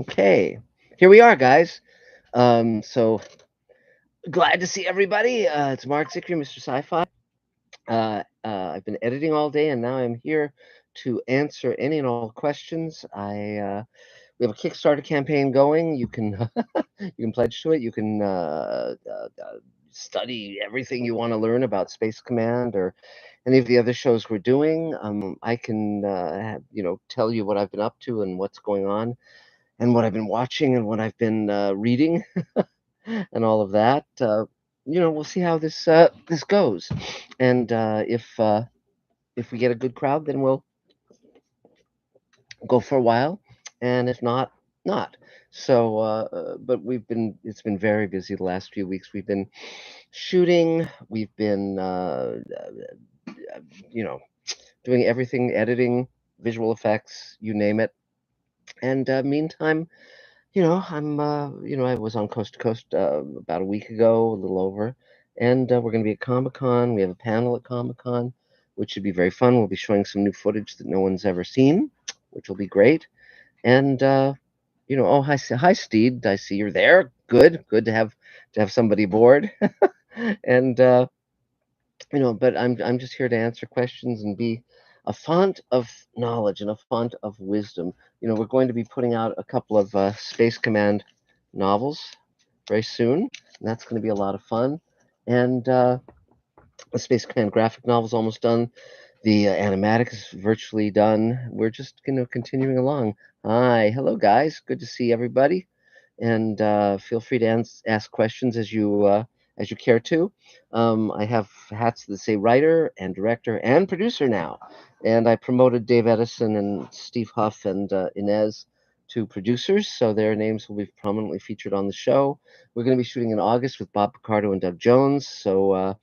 Okay, here we are, guys. So glad to see everybody. It's Mark Zickery, Mr. Sci-Fi. I've been editing all day, and now I'm here to answer any and all questions. We have a Kickstarter campaign going. You can you can pledge to it. You can study everything you want to learn about Space Command or any of the other shows we're doing. I can tell you what I've been up to and what's going on and what I've been watching and what I've been reading and all of that. We'll see how this goes, and if we get a good crowd, then we'll go for a while, and if not, not. So, but it's been very busy the last few weeks. We've been shooting, we've been, you know, doing everything, editing, visual effects, you name it. And meantime, I was on Coast to Coast about a week ago, a little over, and we're going to be at Comic Con. We have a panel at Comic Con, which should be very fun. We'll be showing some new footage that no one's ever seen, which will be great. And hi Steed, I see you're there. Good to have somebody aboard. And but I'm just here to answer questions and be a font of knowledge and a font of wisdom. We're going to be putting out a couple of Space Command novels very soon, and that's going to be a lot of fun. And the Space Command graphic novel's almost done. The animatic is virtually done. We're just continuing along. Hi, hello guys. Good to see everybody. And feel free to ask questions as you care to. I have hats that say writer and director and producer now, and I promoted Dave Edison and Steve Huff and Inez to producers, so their names will be prominently featured on the show. We're going to be shooting in August with Bob Picardo and Doug Jones, so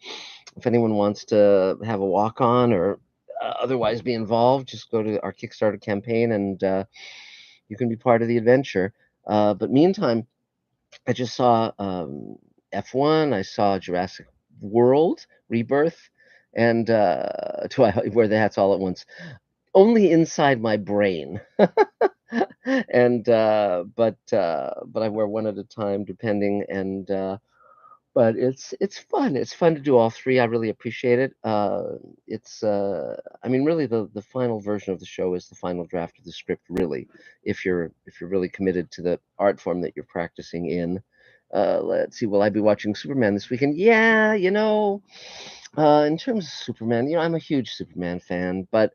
if anyone wants to have a walk on or otherwise be involved, just go to our Kickstarter campaign and you can be part of the adventure. But meantime, I just saw F1. I saw Jurassic World Rebirth, and do I wear the hats all at once? Only inside my brain, and but I wear one at a time depending, and but it's fun. It's fun to do all three. I really appreciate it. I mean, really, the final version of the show is the final draft of the script. Really, if you're really committed to the art form that you're practicing in. Let's see. Will I be watching Superman this weekend? Yeah, in terms of Superman, I'm a huge Superman fan, but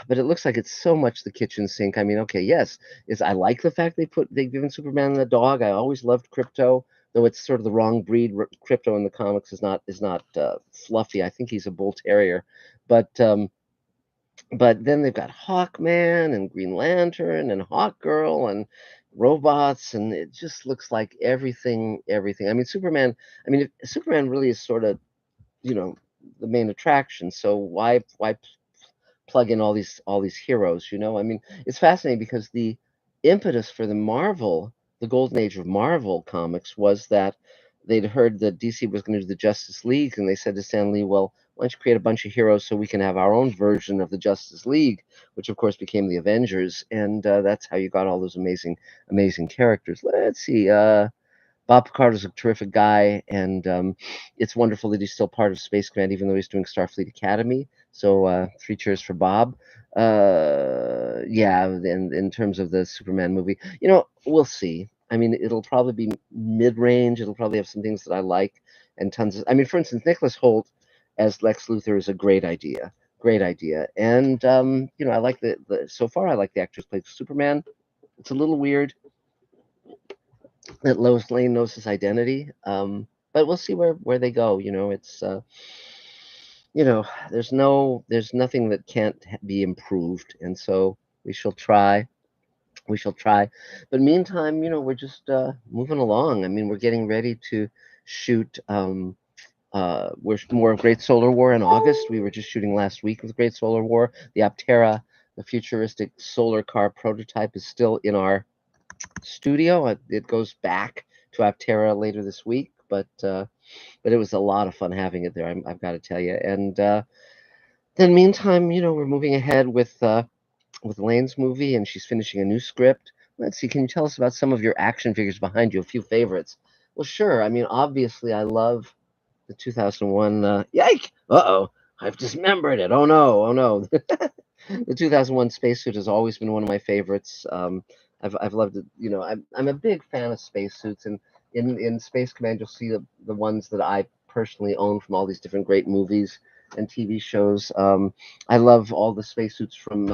it looks like it's so much the kitchen sink. I mean, okay, yes, is I like the fact they've given Superman the dog. I always loved Crypto, though it's sort of the wrong breed. Crypto in the comics is not fluffy. I think he's a bull terrier, but then they've got Hawkman and Green Lantern and Hawkgirl and robots, and it just looks like everything. I mean, Superman. I mean, Superman really is sort of you know the main attraction. So why plug in all these heroes? I mean, it's fascinating because the impetus for the golden age of Marvel comics was that they'd heard that DC was going to do the Justice League, and they said to Stan Lee, "Well, why don't you create a bunch of heroes so we can have our own version of the Justice League," which of course became the Avengers, and that's how you got all those amazing characters. Let's see. Bob Picardo's a terrific guy, and it's wonderful that he's still part of Space Command, even though he's doing Starfleet Academy. So three cheers for Bob. Yeah, in terms of the Superman movie, we'll see. I mean, it'll probably be mid-range. It'll probably have some things that I like, and tons of. I mean, for instance, Nicholas Hoult as Lex Luthor is a great idea. Great idea, and I like the so far. I like the actress playing Superman. It's a little weird that Lois Lane knows his identity. But we'll see where they go. It's there's nothing that can't be improved, and so we shall try. We shall try. But meantime, we're just moving along. I mean, we're getting ready to shoot. We're more of Great Solar War in August. We were just shooting last week with Great Solar War. The Aptera, the futuristic solar car prototype, is still in our studio. It goes back to Aptera later this week, but it was a lot of fun having it there. I've got to tell you. And then meantime, we're moving ahead with Lane's movie, and she's finishing a new script. Let's see. Can you tell us about some of your action figures behind you? A few favorites. Well, sure. I mean, obviously, I love the 2001. Yike! Uh-oh, I've dismembered it. Oh no! Oh no! The 2001 spacesuit has always been one of my favorites. I've loved it. You know, I'm a big fan of spacesuits, and in Space Command, you'll see the ones that I personally own from all these different great movies and TV shows. I love all the spacesuits from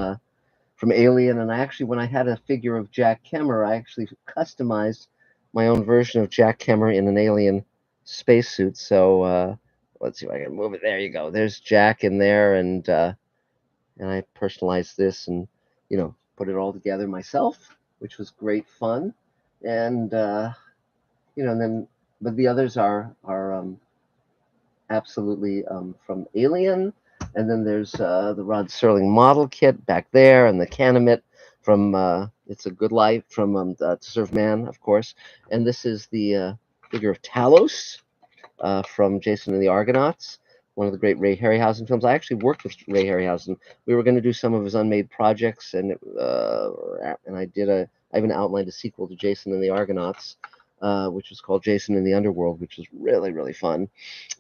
Alien, and I actually, when I had a figure of Jack Kemmer, I actually customized my own version of Jack Kemmer in an Alien spacesuit. So let's see if I can move it. There you go. There's Jack in there, and I personalized this and put it all together myself, which was great fun. And and then but the others are absolutely from Alien. And then there's the Rod Serling model kit back there, and the Canamit from It's a Good Life from To Serve Man, of course. And this is the figure of Talos from Jason and the Argonauts, one of the great Ray Harryhausen films. I actually worked with Ray Harryhausen. We were going to do some of his unmade projects, and I even outlined a sequel to Jason and the Argonauts, which was called Jason in the Underworld, which was really, really fun.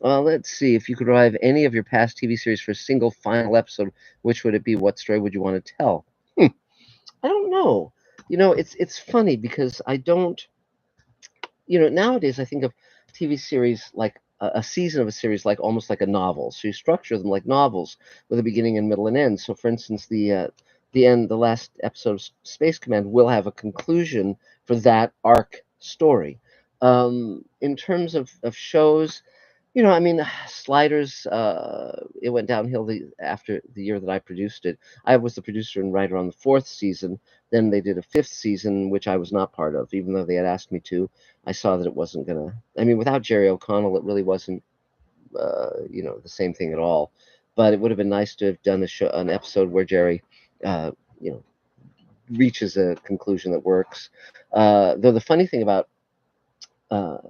Let's see. If you could revive any of your past TV series for a single final episode, which would it be? What story would you want to tell? I don't know. It's funny because I don't. Nowadays I think of TV series like a season of a series like almost like a novel. So you structure them like novels with a beginning and middle and end. So, for instance, the last episode of Space Command will have a conclusion for that arc story. In terms of shows, I mean, Sliders, it went downhill after the year that I produced it. I was the producer and writer on the fourth season. Then they did a fifth season, which I was not part of, even though they had asked me to. I saw that it wasn't going to, I mean, without Jerry O'Connell, it really wasn't, the same thing at all. But it would have been nice to have done an episode where Jerry, uh, you know, reaches a conclusion that works. Though the funny thing about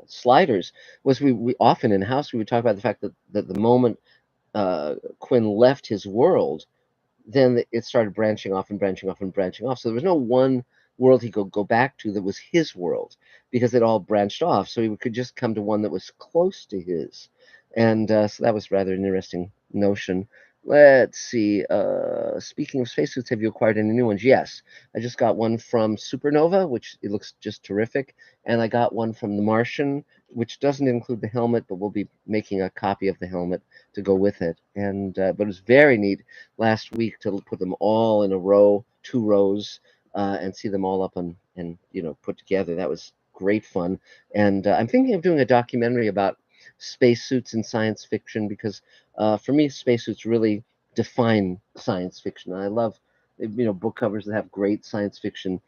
Sliders was we often in house we would talk about the fact that the moment Quinn left his world, then it started branching off and branching off and branching off. So there was no one world he could go back to that was his world because it all branched off. So he could just come to one that was close to his. And so that was rather an interesting notion. Let's see. Speaking of spacesuits, have you acquired any new ones? Yes. I just got one from Supernova, which it looks just terrific. And I got one from The Martian, which doesn't include the helmet, but we'll be making a copy of the helmet to go with it. And but it was very neat last week to put them all in a row, 2 rows, and see them all up and put together. That was great fun. And I'm thinking of doing a documentary about spacesuits in science fiction because for me, spacesuits really define science fiction. I love book covers that have great science fiction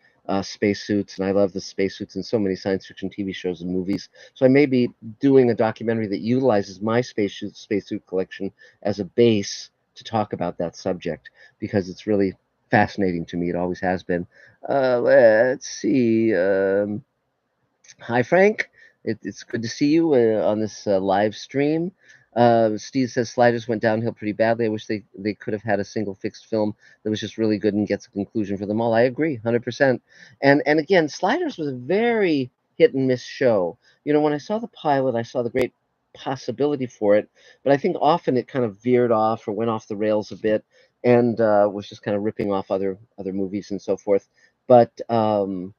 spacesuits, and I love the spacesuits in so many science fiction TV shows and movies. So I may be doing a documentary that utilizes my spacesuit collection as a base to talk about that subject because it's really fascinating to me. It always has been. Let's see. Hi, Frank. It's good to see you on this live stream. Steve says Sliders went downhill pretty badly. I wish they could have had a single fixed film that was just really good and gets a conclusion for them all. I agree, 100%. And again, Sliders was a very hit and miss show. When I saw the pilot, I saw the great possibility for it, but I think often it kind of veered off or went off the rails a bit and was just kind of ripping off other movies and so forth. But then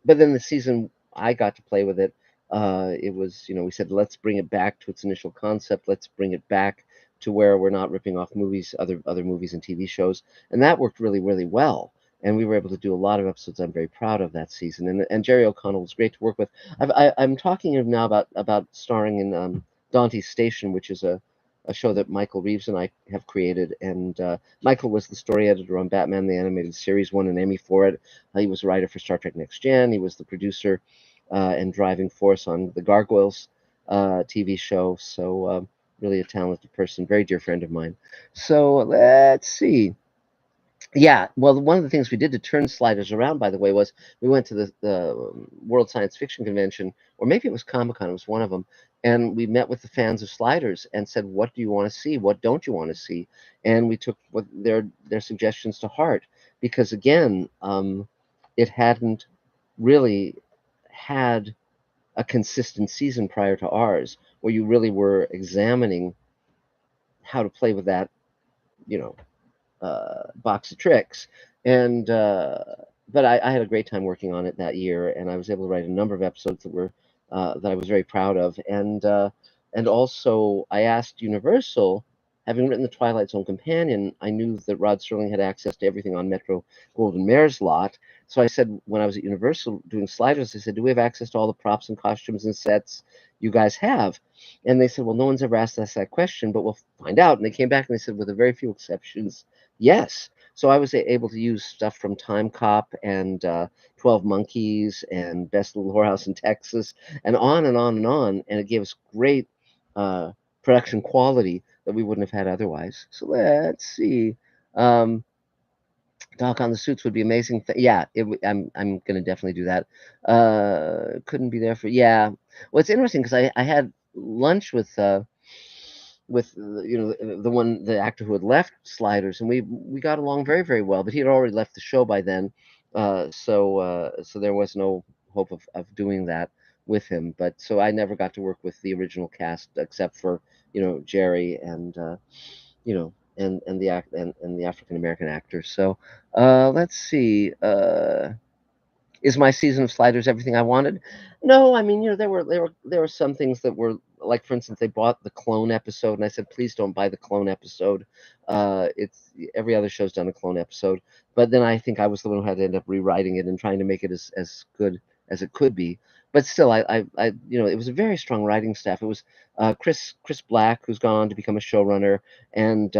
the season I got to play with it. It was, we said, let's bring it back to its initial concept. Let's bring it back to where we're not ripping off movies, other movies and TV shows, and that worked really, really well. And we were able to do a lot of episodes. I'm very proud of that season. And Jerry O'Connell was great to work with. I'm talking now about starring in Dante's Station, which is a show that Michael Reeves and I have created. And Michael was the story editor on Batman the Animated Series, won an Emmy for it. He was a writer for Star Trek Next Gen. He was the producer and driving force on the Gargoyles TV show. So really a talented person, very dear friend of mine. So let's see. Yeah, well, one of the things we did to turn Sliders around, by the way, was we went to the World Science Fiction Convention, or maybe it was Comic-Con, it was one of them, and we met with the fans of Sliders and said, what do you want to see? What don't you want to see? And we took their suggestions to heart because, again, it hadn't really had a consistent season prior to ours, where you really were examining how to play with that, you know, box of tricks. And but I had a great time working on it that year, and I was able to write a number of episodes that were that I was very proud of. And also I asked Universal, having written the Twilight Zone companion, I knew that Rod Serling had access to everything on Metro Golden Mare's lot. So I said, when I was at Universal doing sliders, I said, do we have access to all the props and costumes and sets you guys have? And they said, well, no one's ever asked us that question, but we'll find out. And they came back and they said, with a very few exceptions, yes. So I was able to use stuff from Time Cop and 12 Monkeys and Best Little Whorehouse in Texas and on and on and on. And it gave us great uh, production quality that we wouldn't have had otherwise. So let's see. Um, Doc on the Suits would be amazing. Yeah, I'm gonna definitely do that. Couldn't be there for, yeah. Well, it's interesting because I had lunch with the actor who had left Sliders, and we got along very, very well. But he had already left the show by then, so there was no hope of doing that with him. But so I never got to work with the original cast except for Jerry and and the African American actors. So let's see. Is my season of Sliders everything I wanted? No, I mean, there were some things that were like, for instance, they bought the clone episode, and I said, please don't buy the clone episode. It's every other show's done a clone episode, but then I think I was the one who had to end up rewriting it and trying to make it as good as it could be. But still, it was a very strong writing staff. It was Chris Black, who's gone on to become a showrunner, and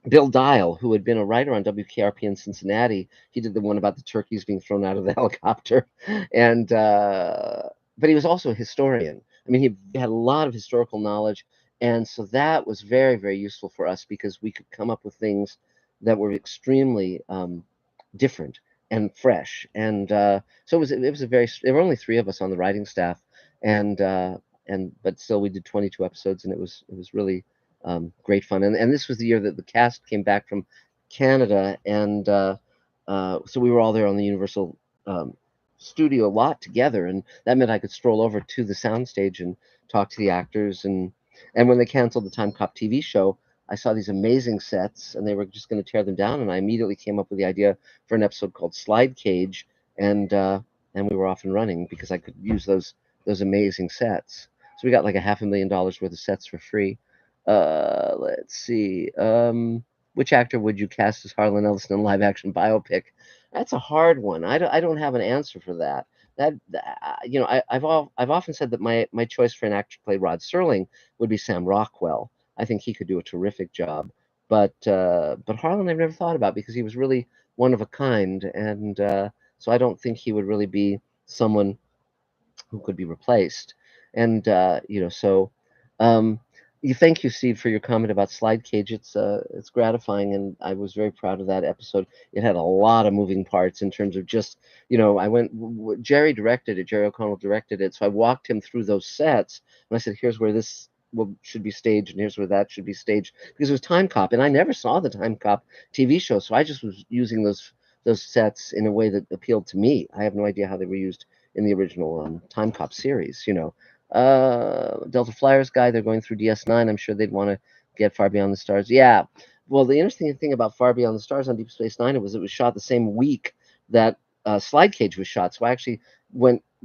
Bill Dial, who had been a writer on WKRP in Cincinnati. He did the one about the turkeys being thrown out of the helicopter, and but he was also a historian. I mean, he had a lot of historical knowledge, and so that was very, very useful for us because we could come up with things that were extremely different and fresh. And so it was a very. There were only three of us on the writing staff, and but still we did 22 episodes, and it was really great fun. And this was the year that the cast came back from Canada, and so we were all there on the Universal studio lot together, and that meant I could stroll over to the soundstage and talk to the actors. And when they canceled the Time Cop TV show, I saw these amazing sets, and they were just going to tear them down. And I immediately came up with the idea for an episode called Slide Cage, and we were off and running because I could use those amazing sets. So we got like $500,000 worth of sets for free. Let's see. Which actor would you cast as Harlan Ellison in a live action biopic? That's a hard one. I don't have an answer for that. I've often said that my choice for an actor to play Rod Serling would be Sam Rockwell. I think he could do a terrific job. But Harlan I've never thought about because he was really one of a kind, and so I don't think he would really be someone who could be replaced. And so you thank you, Steve, for your comment about Slide Cage. It's gratifying, and I was very proud of that episode. It had a lot of moving parts in terms of just I went. Jerry directed it. Jerry O'Connell directed it, so I walked him through those sets, and I said, "Here's where this should be staged, and here's where that should be staged," because it was Time Cop, and I never saw the Time Cop TV show, so I just was using those sets in a way that appealed to me. I have no idea how they were used in the original Time Cop series. Delta Flyers guy, they're going through DS9. I'm sure they'd want to get Far Beyond the Stars. Yeah. Well, the interesting thing about Far Beyond the Stars on Deep Space Nine was it was shot the same week that Slide Cage was shot. So I actually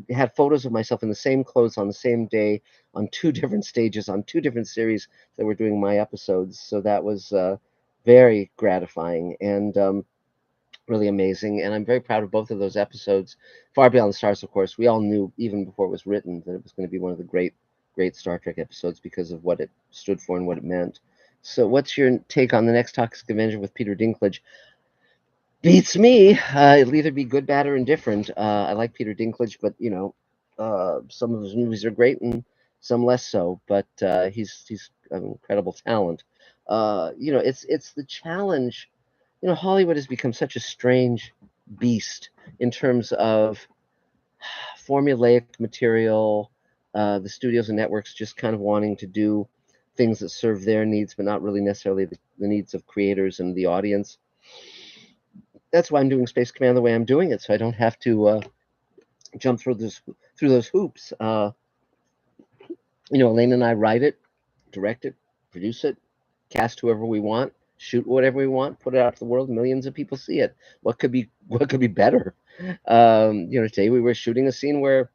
had photos of myself in the same clothes on the same day on two different stages on two different series that were doing my episodes. So that was very gratifying. And really amazing, and I'm very proud of both of those episodes. Far Beyond the Stars, of course, we all knew even before it was written that it was going to be one of the great Star Trek episodes because of what it stood for and what it meant. So, what's your take on the next Toxic Avenger with Peter Dinklage? Beats me. It'll either be good, bad, or indifferent. I like Peter Dinklage, but some of his movies are great and some less so. But he's an incredible talent. It's the challenge. Hollywood has become such a strange beast in terms of formulaic material, the studios and networks just kind of wanting to do things that serve their needs, but not really necessarily the needs of creators and the audience. That's why I'm doing Space Command the way I'm doing it, so I don't have to jump through those hoops. Elaine and I write it, direct it, produce it, cast whoever we want, shoot whatever we want, put it out to the world. Millions of people see it. What could be better? Today we were shooting a scene where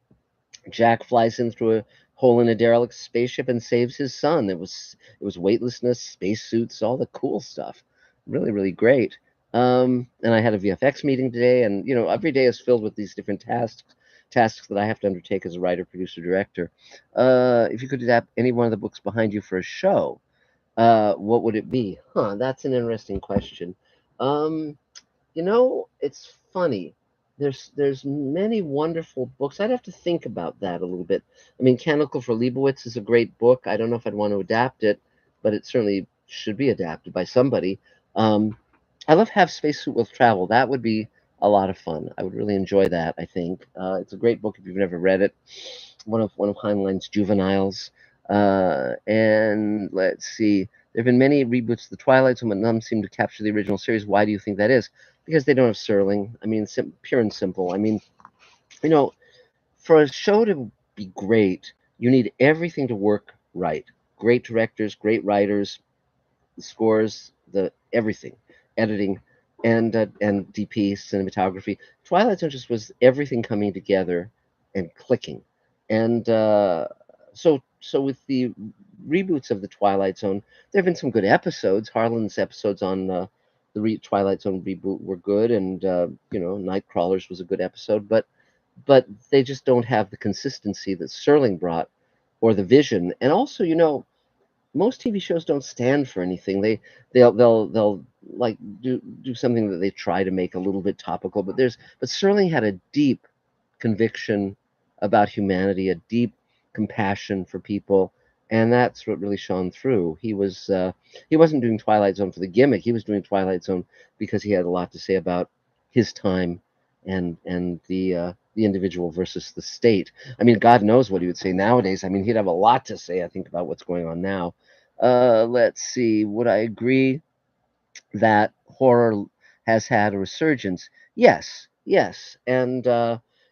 Jack flies in through a hole in a derelict spaceship and saves his son. It was weightlessness, spacesuits, all the cool stuff. Really, really great. And I had a VFX meeting today, and every day is filled with these different tasks that I have to undertake as a writer, producer, director. If you could adapt any one of the books behind you for a show, what would it be? Huh, that's an interesting question. Um, it's funny. There's many wonderful books. I'd have to think about that a little bit. I mean, Candle for Leibowitz is a great book. I don't know if I'd want to adapt it, but it certainly should be adapted by somebody. Um, I love Have Spacesuit Will Travel. That would be a lot of fun. I would really enjoy that, I think. It's a great book if you've never read it. One of Heinlein's juveniles. And let's see. There have been many reboots of The Twilight Zone, but none seem to capture the original series. Why do you think that is? Because they don't have Serling. I mean, pure and simple. I mean, you know, for a show to be great, you need everything to work right. Great directors, great writers, the scores, the everything, editing, and DP, cinematography. Twilight Zone just was everything coming together and clicking, and so with the reboots of the Twilight Zone, there have been some good episodes. Harlan's episodes on the Twilight Zone reboot were good, and Nightcrawlers was a good episode, but they just don't have the consistency that Serling brought or the vision, and also most TV shows don't stand for anything. They'll like do something that they try to make a little bit topical, but Serling had a deep conviction about humanity, a deep compassion for people, and that's what really shone through. He wasn't doing Twilight Zone for the gimmick. He was doing Twilight Zone because he had a lot to say about his time and the individual versus the state. I mean, God knows what he would say nowadays. I mean, he'd have a lot to say, I think, about what's going on now. Let's see. Would I agree that horror has had a resurgence? Yes, yes. And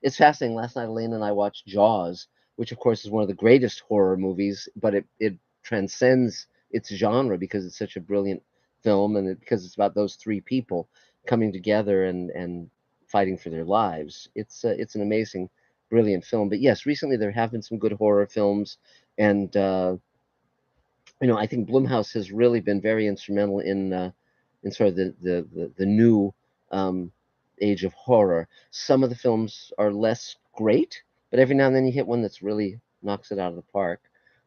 it's fascinating. Last night, Elaine and I watched Jaws, which, of course, is one of the greatest horror movies, but it transcends its genre because it's such a brilliant film because it's about those three people coming together and fighting for their lives. It's an amazing, brilliant film. But yes, recently there have been some good horror films, and I think Blumhouse has really been very instrumental in sort of the new um, age of horror. Some of the films are less great, but every now and then you hit one that's really knocks it out of the park.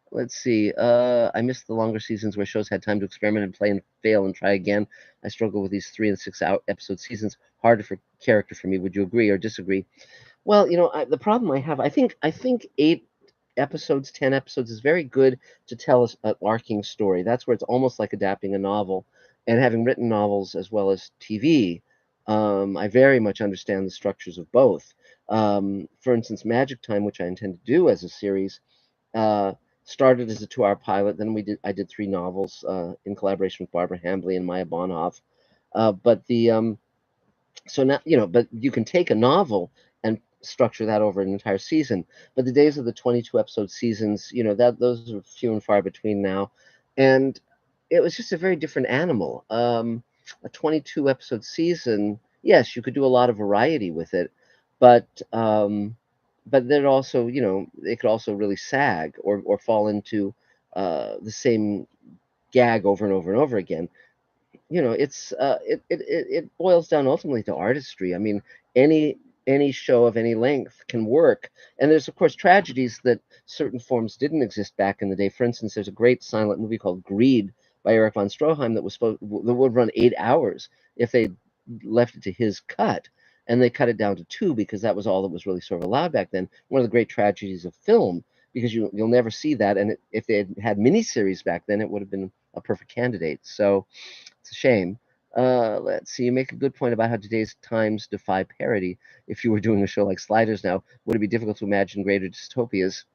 Let's see. I missed the longer seasons where shows had time to experiment and play and fail and try again. I struggle with these 3 and 6 episode seasons. Harder for character for me. Would you agree or disagree? Well, the problem I have, I think 8 episodes, 10 episodes is very good to tell us an arcing story. That's where it's almost like adapting a novel. And having written novels as well as TV, I very much understand the structures of both. For instance, Magic Time, which I intend to do as a series, uh, started as a 2-hour pilot. Then I did 3 novels in collaboration with Barbara Hambly and Maya Bonhoff. But the so now but you can take a novel and structure that over an entire season, but the days of the 22 episode seasons, that those are few and far between now, and it was just a very different animal. A 22 episode season, yes, you could do a lot of variety with it, but then also, it could also really sag or fall into the same gag over and over and over again. It boils down ultimately to artistry. I mean, any show of any length can work, and there's of course tragedies that certain forms didn't exist back in the day. For instance, there's a great silent movie called Greed by Eric von Stroheim that would run 8 hours if they left it to his cut, and they cut it down to 2 because that was all that was really sort of allowed back then. One of the great tragedies of film, because you'll never see that, and if they had miniseries back then, it would have been a perfect candidate. So it's a shame. Let's see. You make a good point about how today's times defy parody. If you were doing a show like Sliders now, would it be difficult to imagine greater dystopias?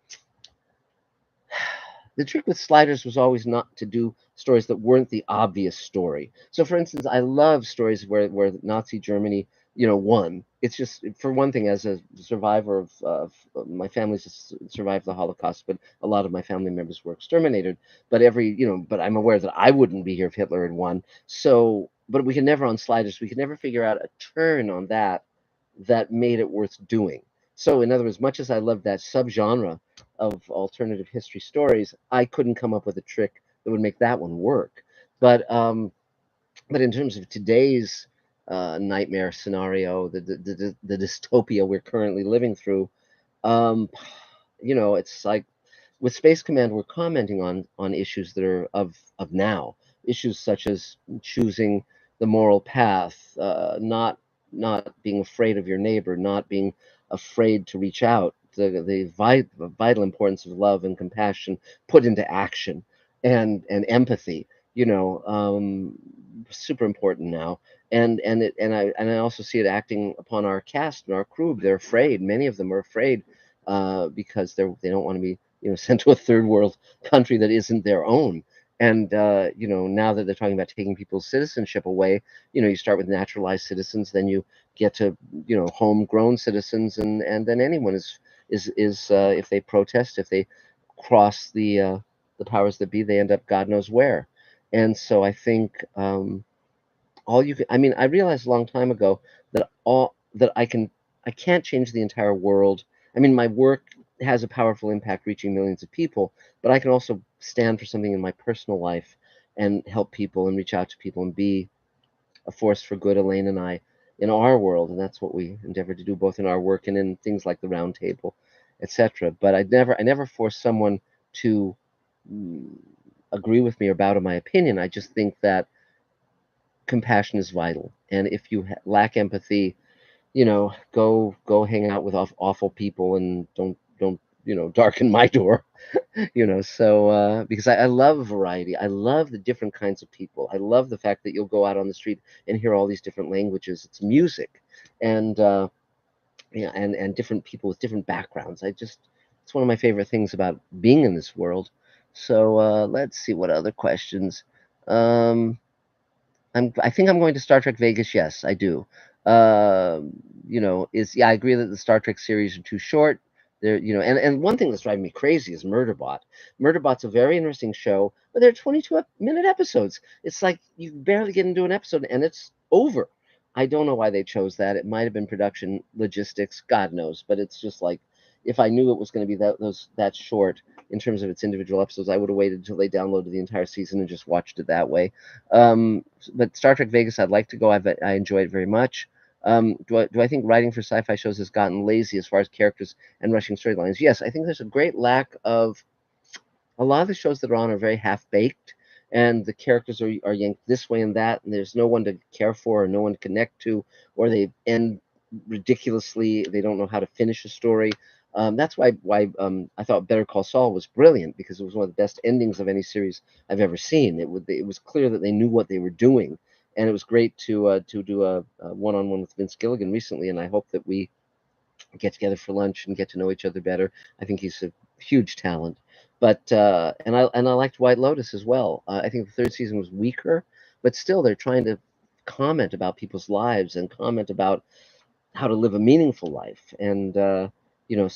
The trick with Sliders was always not to do stories that weren't the obvious story. So, for instance, I love stories where Nazi Germany one. It's just, for one thing, as a survivor of my family's survived the Holocaust, but a lot of my family members were exterminated. But but I'm aware that I wouldn't be here if Hitler had won. So, but we could never, on sliders, we could never figure out a turn on that made it worth doing. So, in other words, much as I loved that subgenre of alternative history stories, I couldn't come up with a trick that would make that one work. But but in terms of today's nightmare scenario, the dystopia we're currently living through, um, it's like with Space Command, we're commenting on issues that are of now, issues such as choosing the moral path, not being afraid of your neighbor, not being afraid to reach out, the vital importance of love and compassion put into action, and empathy. Super important now. And I also see it acting upon our cast and our crew. They're afraid. Many of them are afraid because they don't want to be sent to a third world country that isn't their own. And now that they're talking about taking people's citizenship away, you start with naturalized citizens, then you get to homegrown citizens, and then anyone is if they protest, if they cross the powers that be, they end up God knows where. And so I think all you can, I mean, I realized a long time ago that I can't change the entire world. I mean, my work has a powerful impact reaching millions of people, but I can also stand for something in my personal life and help people and reach out to people and be a force for good, Elaine and I, in our world. And that's what we endeavor to do, both in our work and in things like the round table, etc. But I never force someone to mm, agree with me or bow to my opinion. I just think that compassion is vital. And if you lack empathy, go hang out with awful people, and don't darken my door. So because I love variety. I love the different kinds of people. I love the fact that you'll go out on the street and hear all these different languages. It's music, and yeah, and different people with different backgrounds. It's one of my favorite things about being in this world. So let's see what other questions. Um, I think I'm going to Star Trek Vegas. Yes, I do. I agree that the Star Trek series are too short. And one thing that's driving me crazy is Murderbot. Murderbot's a very interesting show, but they're 22-minute episodes. It's like you barely get into an episode and it's over. I don't know why they chose that. It might have been production logistics, God knows. But it's just like, if I knew it was going to be that short in terms of its individual episodes, I would have waited until they downloaded the entire season and just watched it that way. But Star Trek Vegas, I'd like to go. I enjoy it very much. Do I think writing for sci-fi shows has gotten lazy as far as characters and rushing storylines? Yes, I think there's a great lack of, a lot of the shows that are on are very half-baked, and the characters are yanked this way and that, and there's no one to care for or no one to connect to, or they end ridiculously. They don't know how to finish a story. That's why I thought Better Call Saul was brilliant, because it was one of the best endings of any series I've ever seen. It was clear that they knew what they were doing, and it was great to do a one-on-one with Vince Gilligan recently, and I hope that we get together for lunch and get to know each other better. I think he's a huge talent. But and I liked White Lotus as well. I think the third season was weaker, but still they're trying to comment about people's lives and comment about how to live a meaningful life. And so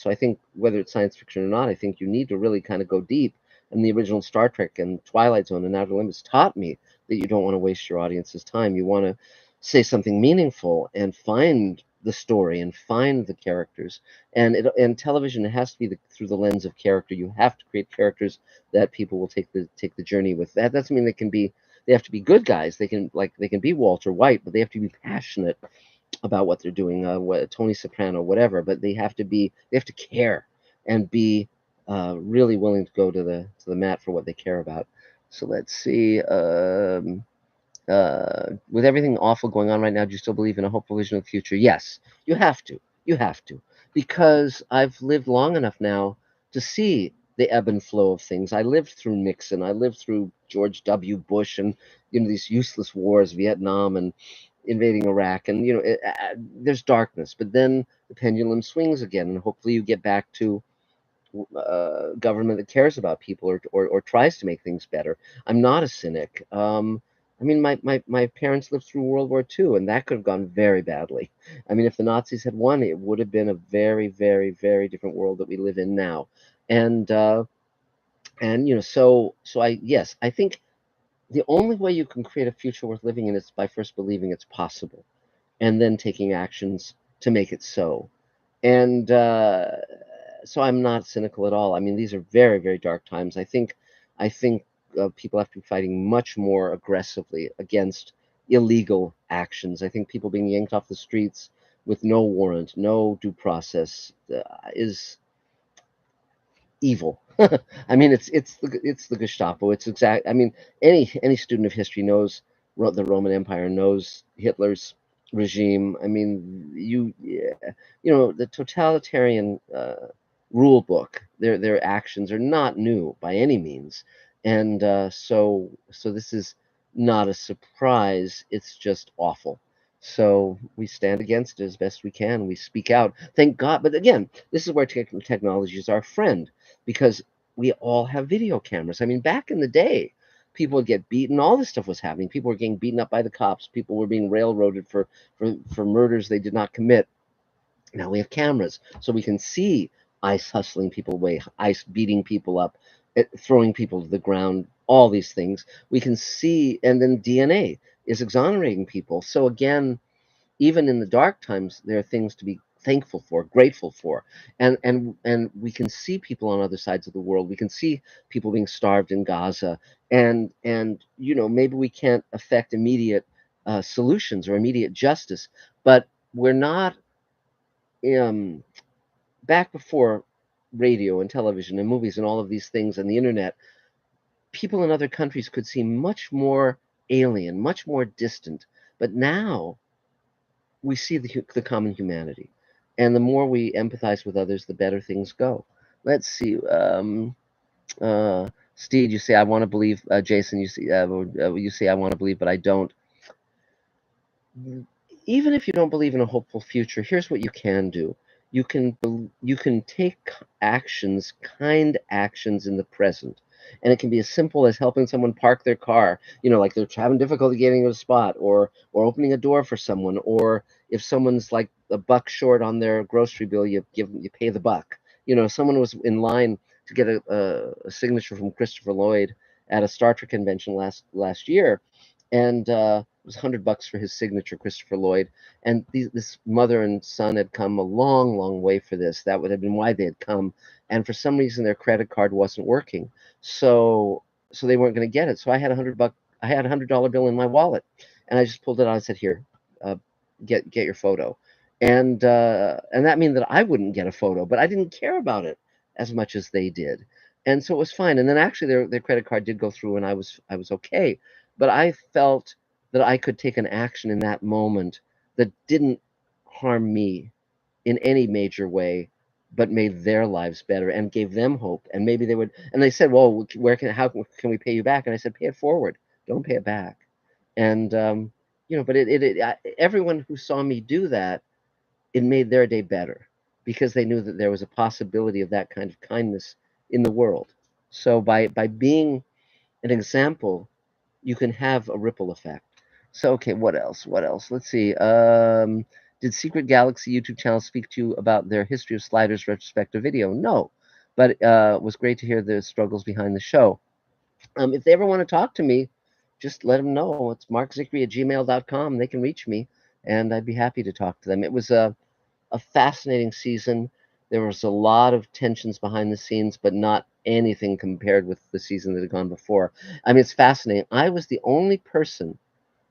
I think whether it's science fiction or not, I think you need to really kind of go deep. And the original Star Trek and Twilight Zone and Outer Limits taught me that you don't want to waste your audience's time. You want to say something meaningful and find the story and find the characters. And television, it has to be through the lens of character. You have to create characters that people will take the journey with. That doesn't mean they have to be good guys. They can be Walter White, but they have to be passionate about what they're doing, Tony Soprano, whatever. But they have to care and be really willing to go to the mat for what they care about. So let's see. With everything awful going on right now, do you still believe in a hopeful vision of the future? Yes, you have to. You have to, because I've lived long enough now to see the ebb and flow of things. I lived through Nixon. I lived through George W. Bush, and these useless wars, Vietnam and invading Iraq, and there's darkness, but then the pendulum swings again, and hopefully you get back to government that cares about people, or tries to make things better. I'm not a cynic. I mean, my parents lived through World War II, and that could have gone very badly. I mean, if the Nazis had won, it would have been a very, very, very different world that we live in now. And so yes, I think the only way you can create a future worth living in is by first believing it's possible, and then taking actions to make it so. And so I'm not cynical at all. I mean, these are very, very dark times. I think people have to be fighting much more aggressively against illegal actions. I think people being yanked off the streets with no warrant, no due process, is evil. I mean, it's the Gestapo. It's exact. I mean, any student of history knows the Roman Empire, knows Hitler's regime. I mean, yeah, the totalitarian rule book. Their actions are not new by any means, and so this is not a surprise. It's just awful. So we stand against it as best we can. We speak out. Thank God. But again, this is where technology is our friend, because we all have video cameras. I mean, back in the day, people would get beaten. All this stuff was happening. People were getting beaten up by the cops. People were being railroaded for murders they did not commit. Now we have cameras, so we can see ICE hustling people away, ICE beating people up, throwing people to the ground, all these things. We can see, and then DNA is exonerating people. So again, even in the dark times, there are things to be thankful for, grateful for, and we can see people on other sides of the world. We can see people being starved in Gaza, and maybe we can't affect immediate solutions or immediate justice, but we're not um, back before radio and television and movies and all of these things and the internet. People in other countries could seem much more alien, much more distant, but now we see the common humanity, and the more we empathize with others, the better things go. Let's see. Steve, you say I want to believe. Jason, you say I want to believe, but I don't. Even if you don't believe in a hopeful future, here's what you can do. You can take actions, kind actions in the present. And it can be as simple as helping someone park their car, like they're having difficulty getting to a spot, or opening a door for someone, or if someone's like a buck short on their grocery bill, you pay the buck. Someone was in line to get a signature from Christopher Lloyd at a Star Trek convention last year, and it was $100 for his signature, Christopher Lloyd. And this mother and son had come a long, long way for this. That would have been why they had come. And for some reason, their credit card wasn't working, so they weren't going to get it. So I had $100. I had $100 bill in my wallet, and I just pulled it out. I said, "Here, uh, get your photo," and that meant that I wouldn't get a photo, but I didn't care about it as much as they did, and so it was fine. And then actually, their credit card did go through, and I was okay. But I felt that I could take an action in that moment that didn't harm me in any major way, but made their lives better and gave them hope. And maybe they would. And they said, "Well, how can we pay you back?" And I said, "Pay it forward. Don't pay it back." And but everyone who saw me do that, it made their day better, because they knew that there was a possibility of that kind of kindness in the world. So by being an example, you can have a ripple effect. So, okay, what else? What else? Let's see. Did Secret Galaxy YouTube channel speak to you about their History of Sliders retrospective video? No, but it was great to hear the struggles behind the show. If they ever want to talk to me, just let them know. It's markzickery@gmail.com. They can reach me, and I'd be happy to talk to them. It was a fascinating season. There was a lot of tensions behind the scenes, but not anything compared with the season that had gone before. I mean, it's fascinating. I was the only person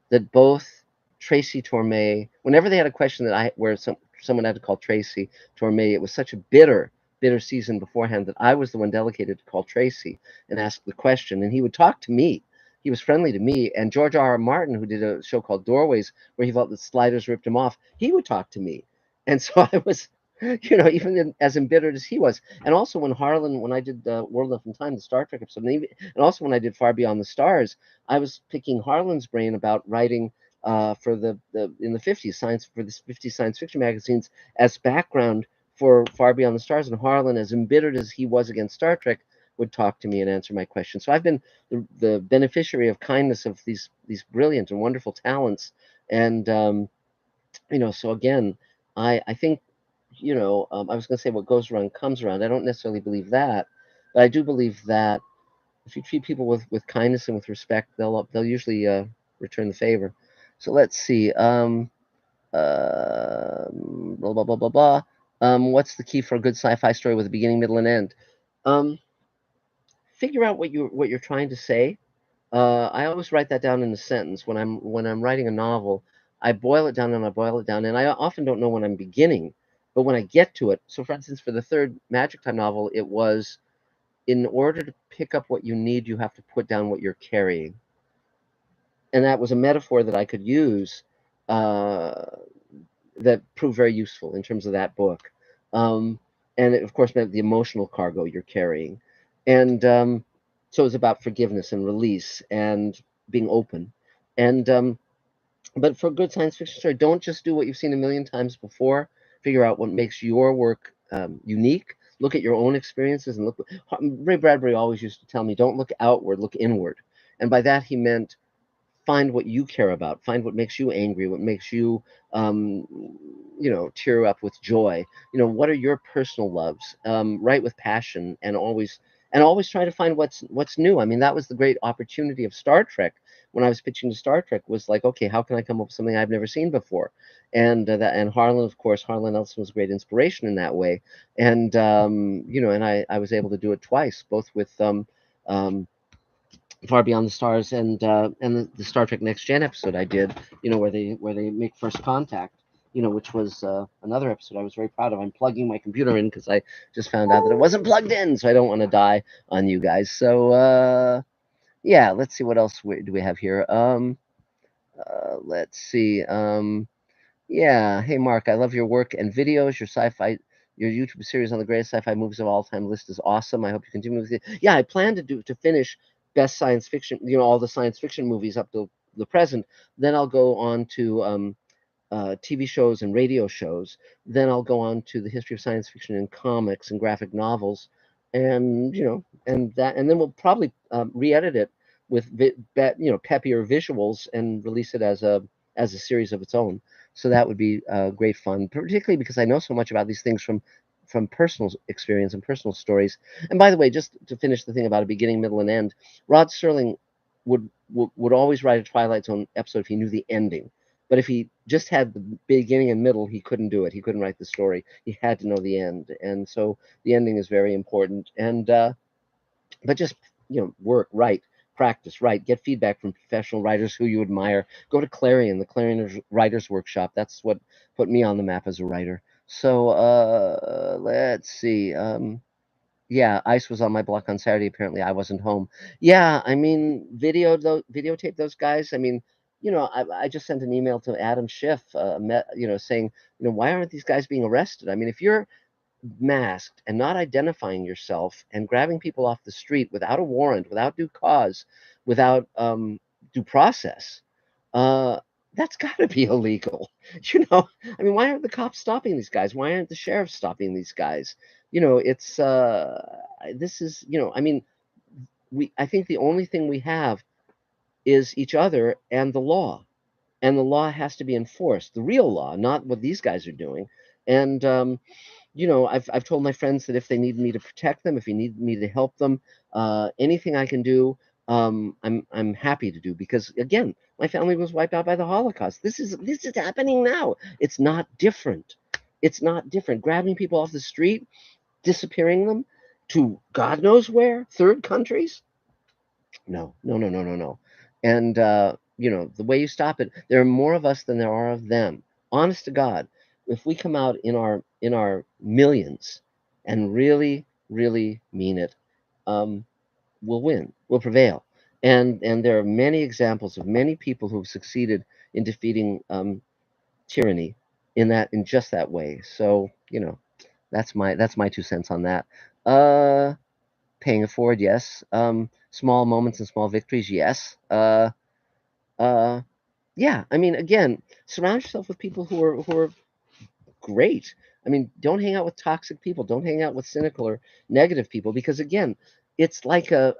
that both Tracy Torme, whenever they had a question where someone had to call Tracy Torme, it was such a bitter season beforehand that I was the one delegated to call Tracy and ask the question, and he would talk to me. He was friendly to me, and George R. R. Martin, who did a show called Doorways, where he felt that Sliders ripped him off, he would talk to me, and so I was, as embittered as he was. And also when I did World Left in Time, the Star Trek episode, and also when I did Far Beyond the Stars, I was picking Harlan's brain about writing for the in the 50s for the 50s science fiction magazines as background for Far Beyond the Stars. And Harlan, as embittered as he was against Star Trek, would talk to me and answer my questions. So I've been the beneficiary of kindness of these brilliant and wonderful talents. And so again, I think, I was going to say what goes around comes around. I don't necessarily believe that, but I do believe that if you treat people with kindness and with respect, they'll usually return the favor. So let's see. Blah blah blah blah blah. What's the key for a good sci-fi story with a beginning, middle, and end? Um, Figure out what you're trying to say. I always write that down in a sentence when I'm writing a novel. I boil it down and I boil it down, and I often don't know when I'm beginning, but when I get to it. So, for instance, for the third Magic Time novel, it was in order to pick up what you need, you have to put down what you're carrying, and that was a metaphor that I could use. Uh, that proved very useful in terms of that book. Um, and it, of course, meant the emotional cargo you're carrying. And so it was about forgiveness and release and being open. And but for a good science fiction story, don't just do what you've seen a million times before. Figure out what makes your work unique. Look at your own experiences and look. Ray Bradbury always used to tell me, "Don't look outward, look inward." And by that he meant find what you care about, find what makes you angry, what makes you um, tear up with joy. What are your personal loves? Write with passion, and always try to find what's new. I mean, that was the great opportunity of Star Trek. When I was pitching to Star Trek, was like, okay, how can I come up with something I've never seen before? And Harlan, of course, Harlan Ellison was a great inspiration in that way. And I was able to do it twice, both with um, Far Beyond the Stars and the Star Trek Next Gen episode I did, where they make first contact, which was another episode I was very proud of. I'm plugging my computer in because I just found out that it wasn't plugged in, so I don't want to die on you guys. So yeah, let's see what else do we have here. Let's see. Yeah. Hey, Mark, I love your work and videos. Your YouTube series on the greatest sci-fi movies of all time list is awesome. I hope you continue with it. Yeah, I plan to finish best science fiction, all the science fiction movies up to the present. Then I'll go on to TV shows and radio shows. Then I'll go on to the history of science fiction and comics and graphic novels, and then we'll probably re-edit it with peppier visuals and release it as a series of its own. So that would be great fun, particularly because I know so much about these things from personal experience and personal stories. And by the way, just to finish the thing about a beginning, middle, and end, Rod Serling would always write a Twilight Zone episode if he knew the ending. But if he just had the beginning and middle, he couldn't do it. He couldn't write the story. He had to know the end, and so the ending is very important. And but just work, write, practice, write, get feedback from professional writers who you admire. Go to Clarion, the Clarion Writers Workshop. That's what put me on the map as a writer. So let's see. Yeah, Ice was on my block on Saturday. Apparently, I wasn't home. Yeah, I mean, videotape those guys. I mean, I just sent an email to Adam Schiff, saying, why aren't these guys being arrested? I mean, if you're masked and not identifying yourself and grabbing people off the street without a warrant, without due cause, without due process, uh, that's got to be illegal. I mean, why aren't the cops stopping these guys? Why aren't the sheriffs stopping these guys? It's this is, I mean, I think the only thing we have is each other and the law. And the law has to be enforced, the real law, not what these guys are doing. And I've told my friends that if they need me to protect them, if you need me to help them, anything I can do, I'm happy to do, because again, my family was wiped out by the Holocaust. This is happening now. It's not different. It's not different. Grabbing people off the street, disappearing them to God knows where, third countries. No, no, no, no, no, no. And the way you stop it, there are more of us than there are of them. Honest to God, if we come out in our millions and really, really mean it, we'll win. We'll prevail. And there are many examples of many people who've succeeded in defeating tyranny in just that way. So that's my 2 cents on that. Paying it forward, yes. Small moments and small victories, yes. Uh, yeah. I mean, again, surround yourself with people who are great. I mean, don't hang out with toxic people. Don't hang out with cynical or negative people, because again, it's like a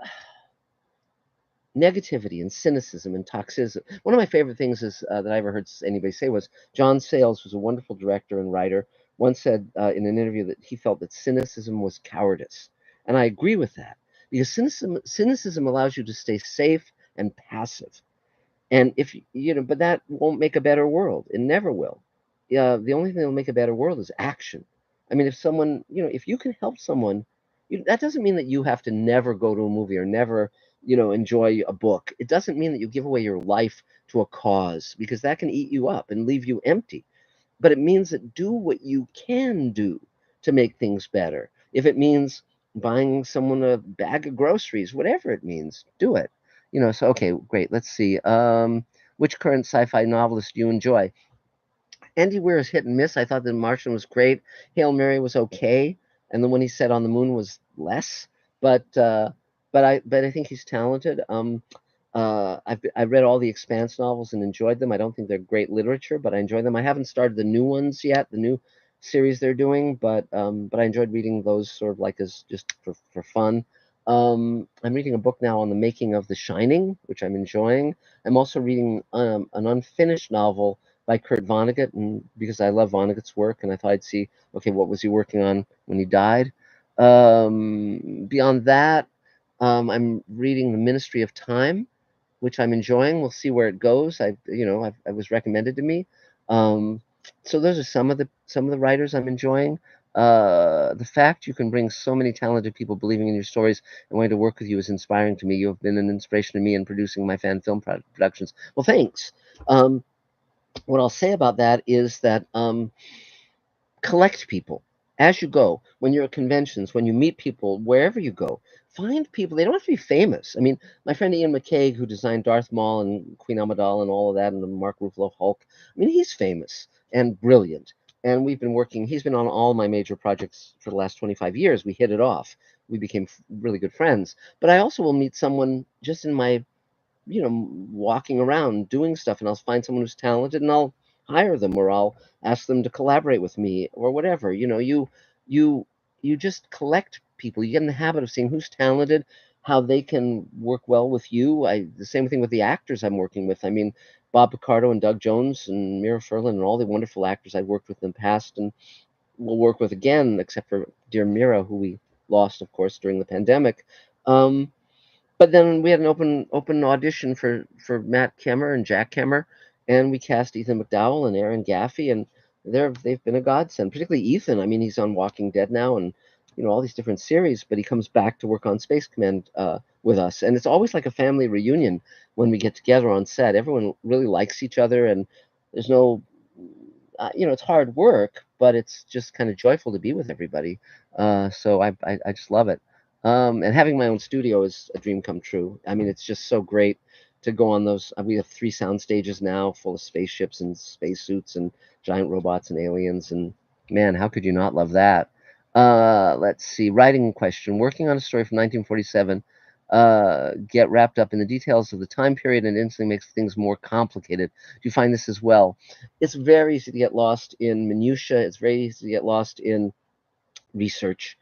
negativity and cynicism and toxicity. One of my favorite things is that I ever heard anybody say was John Sayles, who's a wonderful director and writer, once said in an interview that he felt that cynicism was cowardice, and I agree with that because cynicism allows you to stay safe and passive. And if you know, but that won't make a better world. It never will. The only thing that will make a better world is action. I mean, if someone, if you can help someone, that doesn't mean that you have to never go to a movie or never, enjoy a book. It doesn't mean that you give away your life to a cause because that can eat you up and leave you empty, but it means that do what you can do to make things better. If it means buying someone a bag of groceries, whatever it means, do it. So okay, great. Let's see. Which current sci-fi novelist do you enjoy? Andy Weir is hit and miss. I thought The Martian was great. Hail Mary was okay, and the one he said on the moon was less. But I think he's talented. I've read all the Expanse novels and enjoyed them. I don't think they're great literature, but I enjoy them. I haven't started the new ones yet, the new series they're doing, but I enjoyed reading those sort of like as just for fun. I'm reading a book now on the making of The Shining, which I'm enjoying. I'm also reading an unfinished novel by Kurt Vonnegut, and because I love Vonnegut's work, and I thought I'd see, okay, what was he working on when he died. Beyond that, I'm reading The Ministry of Time, which I'm enjoying. We'll see where it goes. I was recommended to me. Um, so those are some of the writers I'm enjoying. The fact you can bring so many talented people believing in your stories and wanting to work with you is inspiring to me. You have been an inspiration to me in producing my fan film productions. Well, thanks. Um, what I'll say about that is that collect people as you go. When you're at conventions, when you meet people, wherever you go, find people. They don't have to be famous. I mean, my friend Ian McCaig, who designed Darth Maul and Queen Amidala and all of that, and the Mark Ruffalo Hulk, I mean, he's famous and brilliant. And we've been working, he's been on all my major projects for the last 25 years. We hit it off. We became really good friends. But I also will meet someone just in my walking around doing stuff, and I'll find someone who's talented and I'll hire them or I'll ask them to collaborate with me or whatever. You you just collect people. You get in the habit of seeing who's talented, how they can work well with you. The same thing with the actors I'm working with. I mean, Bob Picardo and Doug Jones and Mira Furlan and all the wonderful actors I've worked with in the past and will work with again, except for dear Mira, who we lost, of course, during the pandemic. But then we had an open audition for Matt Kemmer and Jack Kemmer, and we cast Ethan McDowell and Aaron Gaffey, and they've been a godsend. Particularly Ethan. I mean, he's on Walking Dead now, and all these different series. But he comes back to work on Space Command with us, and it's always like a family reunion when we get together on set. Everyone really likes each other, and there's no it's hard work, but it's just kind of joyful to be with everybody. So I just love it. And having my own studio is a dream come true. I mean, it's just so great to go on those. We have 3 sound stages now, full of spaceships and spacesuits and giant robots and aliens. And man, how could you not love that? Let's see. Writing question. Working on a story from 1947. Get wrapped up in the details of the time period and instantly makes things more complicated. Do you find this as well? It's very easy to get lost in minutia. It's very easy to get lost in research.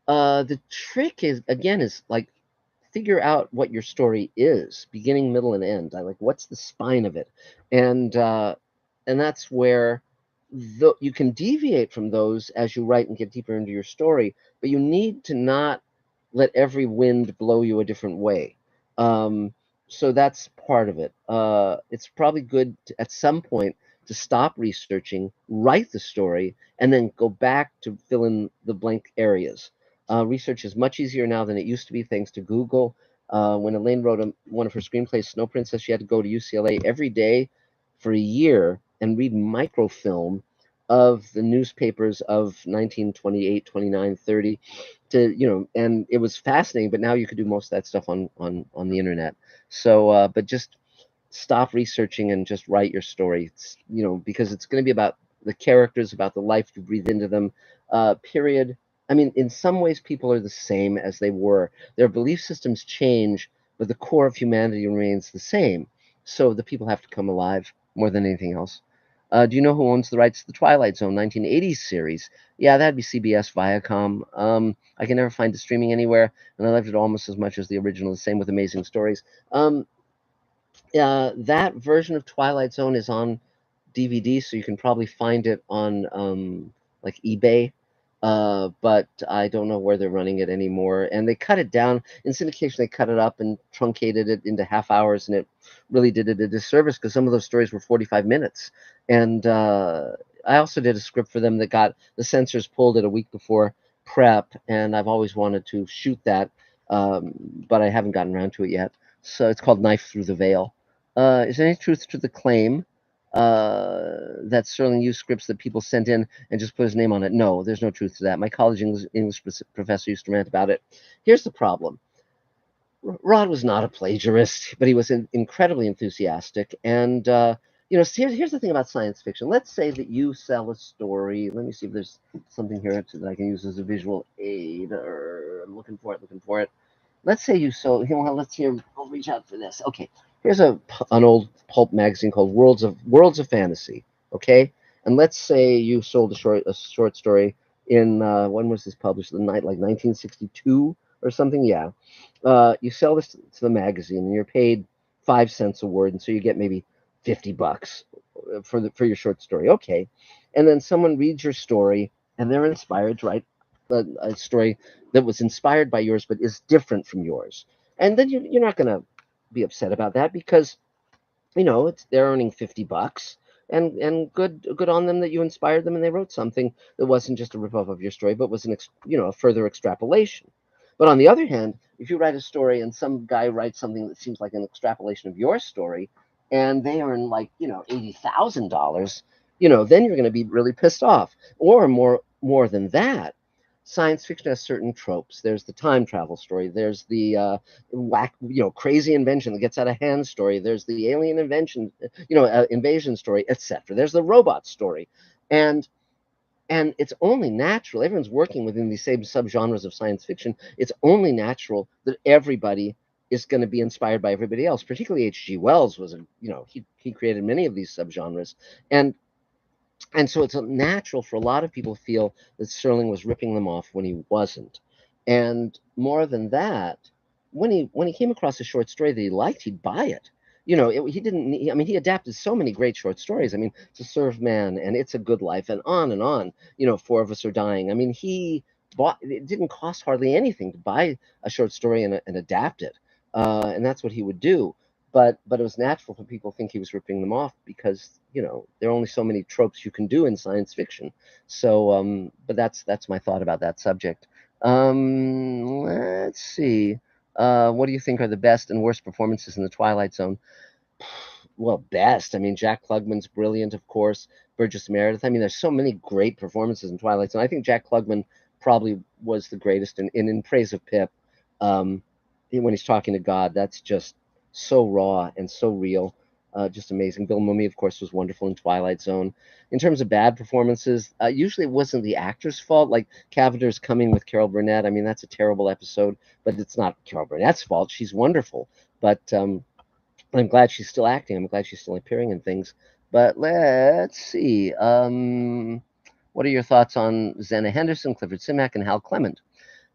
The trick is again is like figure out what your story is, beginning, middle, and end. I like what's the spine of it, and uh, and that's where you can deviate from those as you write and get deeper into your story. But you need to not let every wind blow you a different way. Um, so that's part of it. It's probably good at some point to stop researching, write the story, and then go back to fill in the blank areas. Research is much easier now than it used to be, thanks to Google. When Elaine wrote one of her screenplays, Snow Princess, she had to go to UCLA every day for a year and read microfilm of the newspapers of 1928, 29, 30 to, and it was fascinating, but now you could do most of that stuff on the internet. So, but just stop researching and just write your story. Because it's going to be about the characters, about the life you breathe into them. Period. I mean, in some ways, people are the same as they were. Their belief systems change, but the core of humanity remains the same. So the people have to come alive more than anything else. Do you know who owns the rights to the Twilight Zone 1980s series? Yeah, that'd be CBS Viacom. I can never find it streaming anywhere, and I loved it almost as much as the original. The same with Amazing Stories. That version of Twilight Zone is on DVD, so you can probably find it on like eBay. But I don't know where they're running it anymore. And they cut it down in syndication. They cut it up and truncated it into half hours, and it really did it a disservice because some of those stories were 45 minutes. And I also did a script for them that got the censors pulled it a week before prep, and I've always wanted to shoot that, but I haven't gotten around to it yet. So it's called Knife Through the Veil. Is there any truth to the claim that Serling used scripts that people sent in and just put his name on it? No, there's no truth to that. My college English professor used to rant about it. Here's the problem. Rod was not a plagiarist, but he was incredibly enthusiastic. And, here's the thing about science fiction. Let's say that you sell a story. Let me see if there's something here that I can use as a visual aid. I'm looking for it. Let's say you sold. Well, let's hear. I'll reach out for this. Okay, here's an old pulp magazine called Worlds of Fantasy. Okay, and let's say you sold a short story in when was this published? The night like 1962 or something. Yeah, you sell this to the magazine, and you're paid 5 cents a word, and so you get maybe $50 for your short story. Okay, and then someone reads your story, and they're inspired to write a story that was inspired by yours but is different from yours. And then you're not going to be upset about that because they're earning $50, and good on them that you inspired them and they wrote something that wasn't just a ripoff of your story but was a further extrapolation. But on the other hand, if you write a story and some guy writes something that seems like an extrapolation of your story, and they earn like $80,000, then you're going to be really pissed off. Or more than that, science fiction has certain tropes. There's the time travel story. There's the crazy invention that gets out of hand story. There's the alien invasion story, etc. There's the robot story, and it's only natural. Everyone's working within these same subgenres of science fiction. It's only natural that everybody is going to be inspired by everybody else. Particularly H.G. Wells he created many of these subgenres, and so it's natural for a lot of people to feel that Serling was ripping them off when he wasn't. And more than that, when he came across a short story that he liked, he'd buy it. He didn't. He adapted so many great short stories. To Serve Man and It's a Good Life and on and on. Four of Us Are Dying. He bought. It didn't cost hardly anything to buy a short story and adapt it, and that's what he would do. But it was natural for people to think he was ripping them off because there are only so many tropes you can do in science fiction. So but that's my thought about that subject. Let's see. What do you think are the best and worst performances in the Twilight Zone? Well, best. Jack Klugman's brilliant, of course. Burgess Meredith. There's so many great performances in Twilight Zone. I think Jack Klugman probably was the greatest in Praise of Pip. Um, when he's talking to God, that's just so raw and so real. Just amazing. Bill Mumy, of course, was wonderful in Twilight Zone. In terms of bad performances, usually it wasn't the actor's fault. Like Cavender's Coming with Carol Burnett. That's a terrible episode, but it's not Carol Burnett's fault. She's wonderful. But I'm glad she's still acting. I'm glad she's still appearing in things. But let's see. What are your thoughts on Zena Henderson, Clifford Simak, and Hal Clement?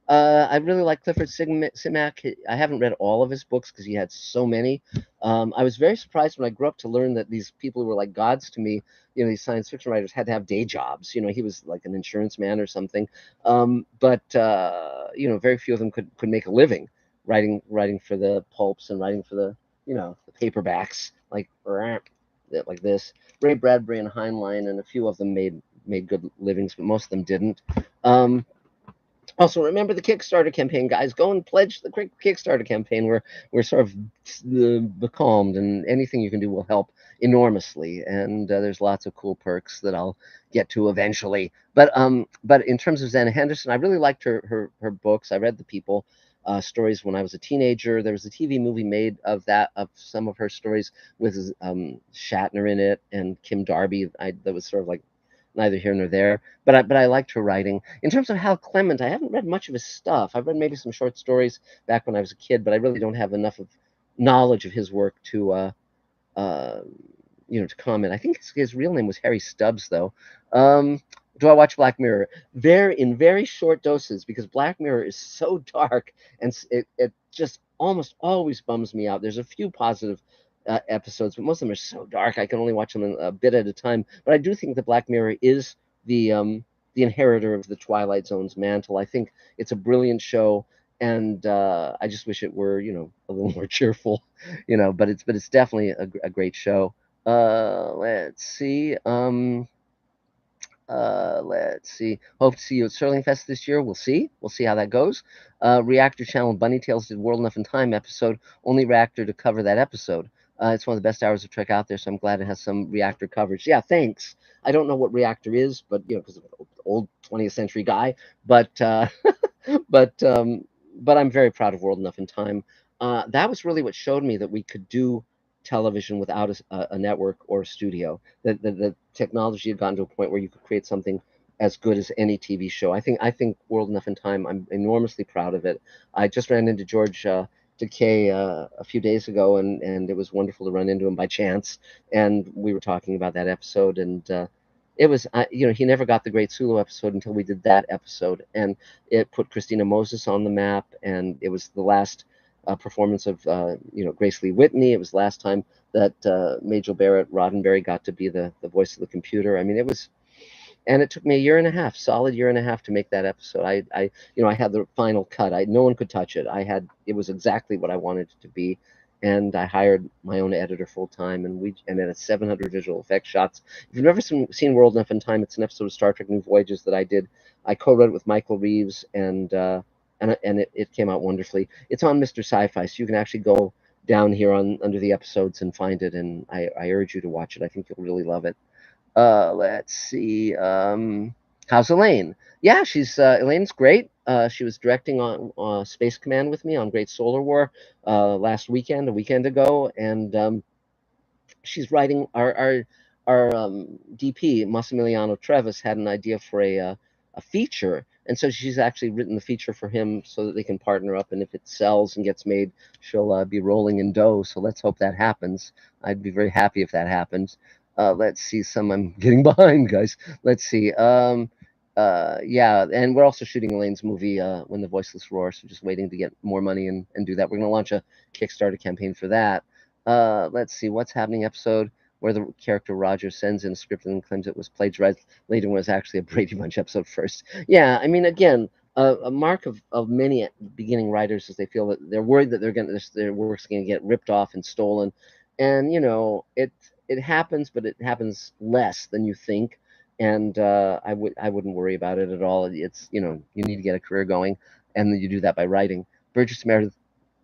I really like Clifford Simak. I haven't read all of his books because he had so many. I was very surprised when I grew up to learn that these people who were like gods to me, these science fiction writers, had to have day jobs. He was like an insurance man or something. But very few of them could make a living writing for the pulps and writing for the paperbacks like this. Ray Bradbury and Heinlein and a few of them made good livings, but most of them didn't. Also, remember the Kickstarter campaign, guys. Go and pledge the Kickstarter campaign. We're sort of becalmed, and anything you can do will help enormously. And there's lots of cool perks that I'll get to eventually. But in terms of Zena Henderson, I really liked her books. I read The People stories when I was a teenager. There was a TV movie made of some of her stories with Shatner in it and Kim Darby. That was sort of like neither here nor there, but I liked her writing. In terms of Hal Clement, I haven't read much of his stuff. I've read maybe some short stories back when I was a kid, but I really don't have enough of knowledge of his work to to comment. I think his real name was Harry Stubbs, though. Um, do I watch Black Mirror? In very short doses, because Black Mirror is so dark, and it just almost always bums me out. There's a few positive episodes, but most of them are so dark I can only watch them a bit at a time. But I do think that Black Mirror is the inheritor of the Twilight Zone's mantle. I think it's a brilliant show, and I just wish it were a little more cheerful, but it's definitely a great show. Let's see. Let's see. Hope to see you at Serling Fest this year. We'll see. We'll see how that goes. Reactor Channel Bunny Tails did World Enough in Time episode. Only Reactor to cover that episode. It's one of the best hours of Trek out there, so I'm glad it has some Reactor coverage. Yeah, thanks. I don't know what Reactor is, but because I'm an old 20th century guy, but but um, but I'm very proud of World Enough in Time. That was really what showed me that we could do television without a network or a studio. The technology had gotten to a point where you could create something as good as any TV show. I think World Enough in Time. I'm enormously proud of it. I just ran into George Takei a few days ago, and it was wonderful to run into him by chance. And we were talking about that episode, and it was he never got the Great Sulu episode until we did that episode, and it put Christina Moses on the map, and it was the last performance of Grace Lee Whitney. It was the last time that Majel Barrett Roddenberry got to be the voice of the computer. I mean, and it took me a year and a half, solid year and a half, to make that episode. I had the final cut. No one could touch it. It was exactly what I wanted it to be, and I hired my own editor full time, and at 700 visual effects shots. If you've never seen World Enough in Time, it's an episode of Star Trek New Voyages that I did. I co-wrote it with Michael Reeves, and it came out wonderfully. It's on Mr. Sci-Fi, so you can actually go down here under the episodes and find it, and I urge you to watch it. I think you'll really love it. Let's see. How's Elaine? Yeah, Elaine's great. She was directing on Space Command with me on Great Solar War a weekend ago, and she's writing our DP Massimiliano Trevis had an idea for a feature, and so she's actually written the feature for him so that they can partner up. And if it sells and gets made, she'll be rolling in dough. So let's hope that happens. I'd be very happy if that happens. Let's see. I'm getting behind, guys. Let's see. Yeah, and we're also shooting Elaine's movie, When the Voiceless Roar. So just waiting to get more money and do that. We're going to launch a Kickstarter campaign for that. Let's see, what's happening episode where the character Roger sends in a script and claims it was plagiarized. Later was actually a Brady Bunch episode first. Yeah, I mean, again, a mark of many beginning writers is they feel that they're worried that their work's going to get ripped off and stolen, and it happens, but it happens less than you think. And I wouldn't worry about it at all. It's you need to get a career going, and you do that by writing. Burgess Meredith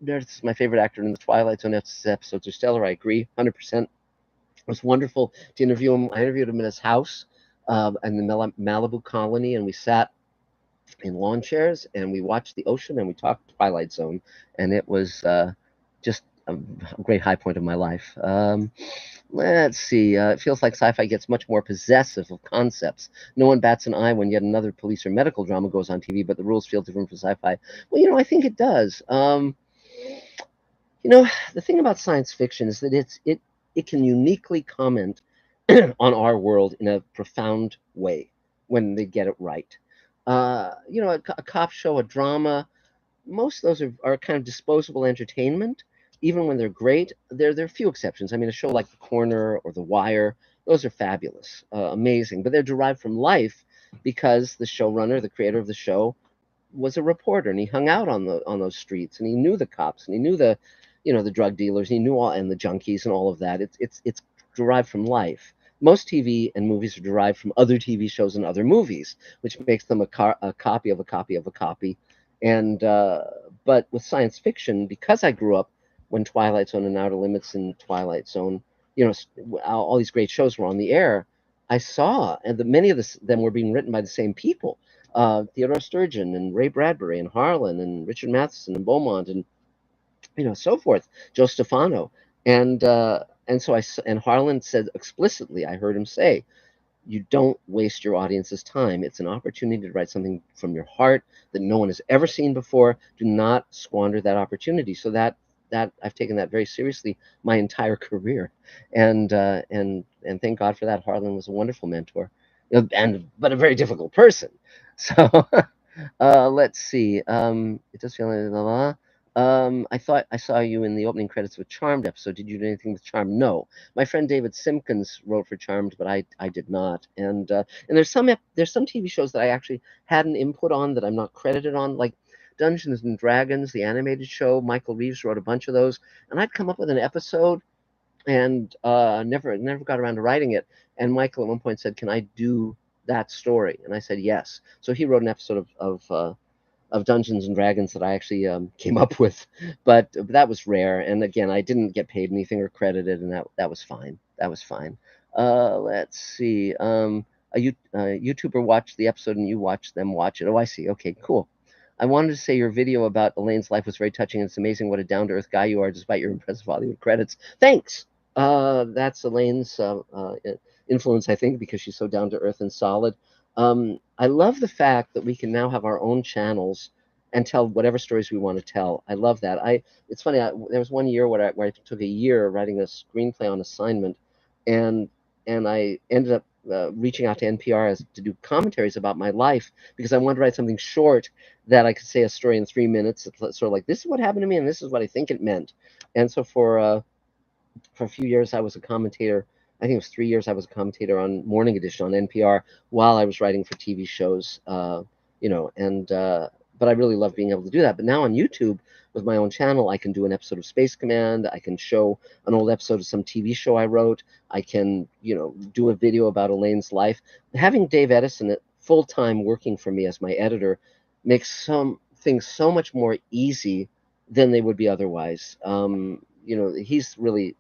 is my favorite actor in the Twilight Zone episodes are stellar. I agree, 100%. It was wonderful to interview him. I interviewed him in his house in the Malibu colony, and we sat in lawn chairs and we watched the ocean and we talked Twilight Zone, and it was just a great high point of my life. Let's see. It feels like sci-fi gets much more possessive of concepts. No one bats an eye when yet another police or medical drama goes on TV, but the rules feel different for sci-fi. Well, I think it does. The thing about science fiction is that it can uniquely comment on our world in a profound way when they get it right. A cop show, a drama, most of those are kind of disposable entertainment. Even when they're great, there are few exceptions. I mean, a show like The Corner or The Wire, those are fabulous, amazing, but they're derived from life because the showrunner, the creator of the show, was a reporter, and he hung out on those streets, and he knew the cops, and he knew the drug dealers, he knew all, and the junkies and all of that. It's derived from life. Most TV and movies are derived from other TV shows and other movies, which makes them a copy of a copy of a copy. And but with science fiction, because I grew up when Twilight Zone and Outer Limits and Twilight Zone, all these great shows were on the air. I saw, and many of them were being written by the same people. Theodore Sturgeon and Ray Bradbury and Harlan and Richard Matheson and Beaumont and so forth, Joe Stefano, and so and Harlan said explicitly, I heard him say, you don't waste your audience's time. It's an opportunity to write something from your heart that no one has ever seen before. Do not squander that opportunity. So that that I've taken that very seriously my entire career, and thank God for that. Harlan was a wonderful mentor, and but a very difficult person. So let's see. It does feel like blah, blah. I thought I saw you in the opening credits with Charmed episode. Did you do anything with Charmed? No. My friend David Simpkins wrote for Charmed, but I did not. And there's some TV shows that I actually had an input on that I'm not credited on, like Dungeons and Dragons, the animated show. Michael Reeves wrote a bunch of those, and I'd come up with an episode and never got around to writing it. And Michael at one point said, "Can I do that story?" And I said yes. So he wrote an episode of Dungeons and Dragons that I actually came up with, but that was rare. And again, I didn't get paid anything or credited, and that was fine. That was fine. Let's see. A YouTuber watched the episode, and you watched them watch it. Oh, I see. Okay, cool. I wanted to say your video about Elaine's life was very touching. And it's amazing what a down-to-earth guy you are, despite your impressive Hollywood credits. Thanks. That's Elaine's influence, I think, because she's so down-to-earth and solid. I love the fact that we can now have our own channels and tell whatever stories we want to tell. I love that. It's funny. There was one year where I took a year writing a screenplay on assignment, and I ended up reaching out to NPR to do commentaries about my life because I wanted to write something short that I could say a story in 3 minutes. It's sort of like, this is what happened to me, and this is what I think it meant. And so for a few years, I was a commentator. I think it was 3 years I was a commentator on Morning Edition on NPR while I was writing for TV shows, and but I really love being able to do that. But now on YouTube with my own channel, I can do an episode of Space Command. I can show an old episode of some TV show I wrote. I can, do a video about Elaine's life. Having Dave Edison at full time working for me as my editor makes some things so much more easy than they would be otherwise. He's really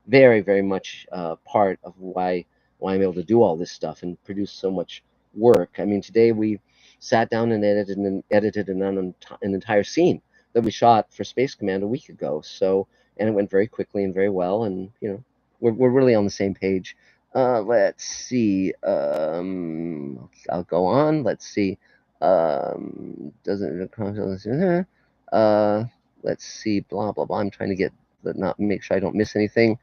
very, very much part of why I'm able to do all this stuff and produce so much work. I mean, today we sat down and edited an entire scene that we shot for Space Command a week ago. So, and it went very quickly and very well, and we're really on the same page. Let's see. I'll go on. Let's see. Doesn't let's see. Blah blah blah. I'm trying to get not make sure I don't miss anything.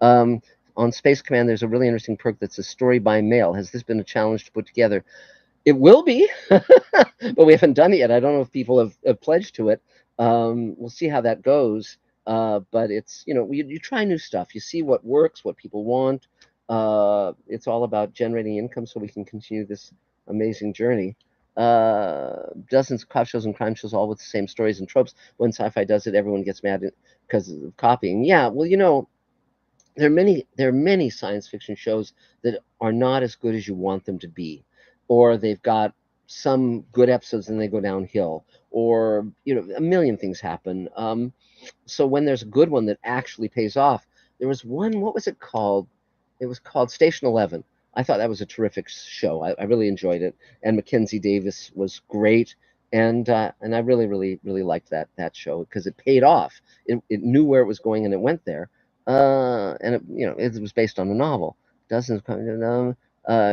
Um, on Space Command, there's a really interesting perk that's a story by mail. Has this been a challenge to put together? It will be, but we haven't done it yet. I don't know if people have pledged to it. We'll see how that goes. But it's, you try new stuff. You see what works, what people want. It's all about generating income so we can continue this amazing journey. Dozens of cop shows and crime shows, all with the same stories and tropes. When Sci-Fi does it, everyone gets mad because of copying. Yeah, well, there are many science fiction shows that are not as good as you want them to be, or they've got some good episodes and they go downhill, or a million things happen. So when there's a good one that actually pays off, there was one. What was it called? It was called Station 11. I thought that was a terrific show. I really enjoyed it, and Mackenzie Davis was great, and I really really really liked that show because it paid off. It knew where it was going and it went there, and it was based on a novel. Dozens of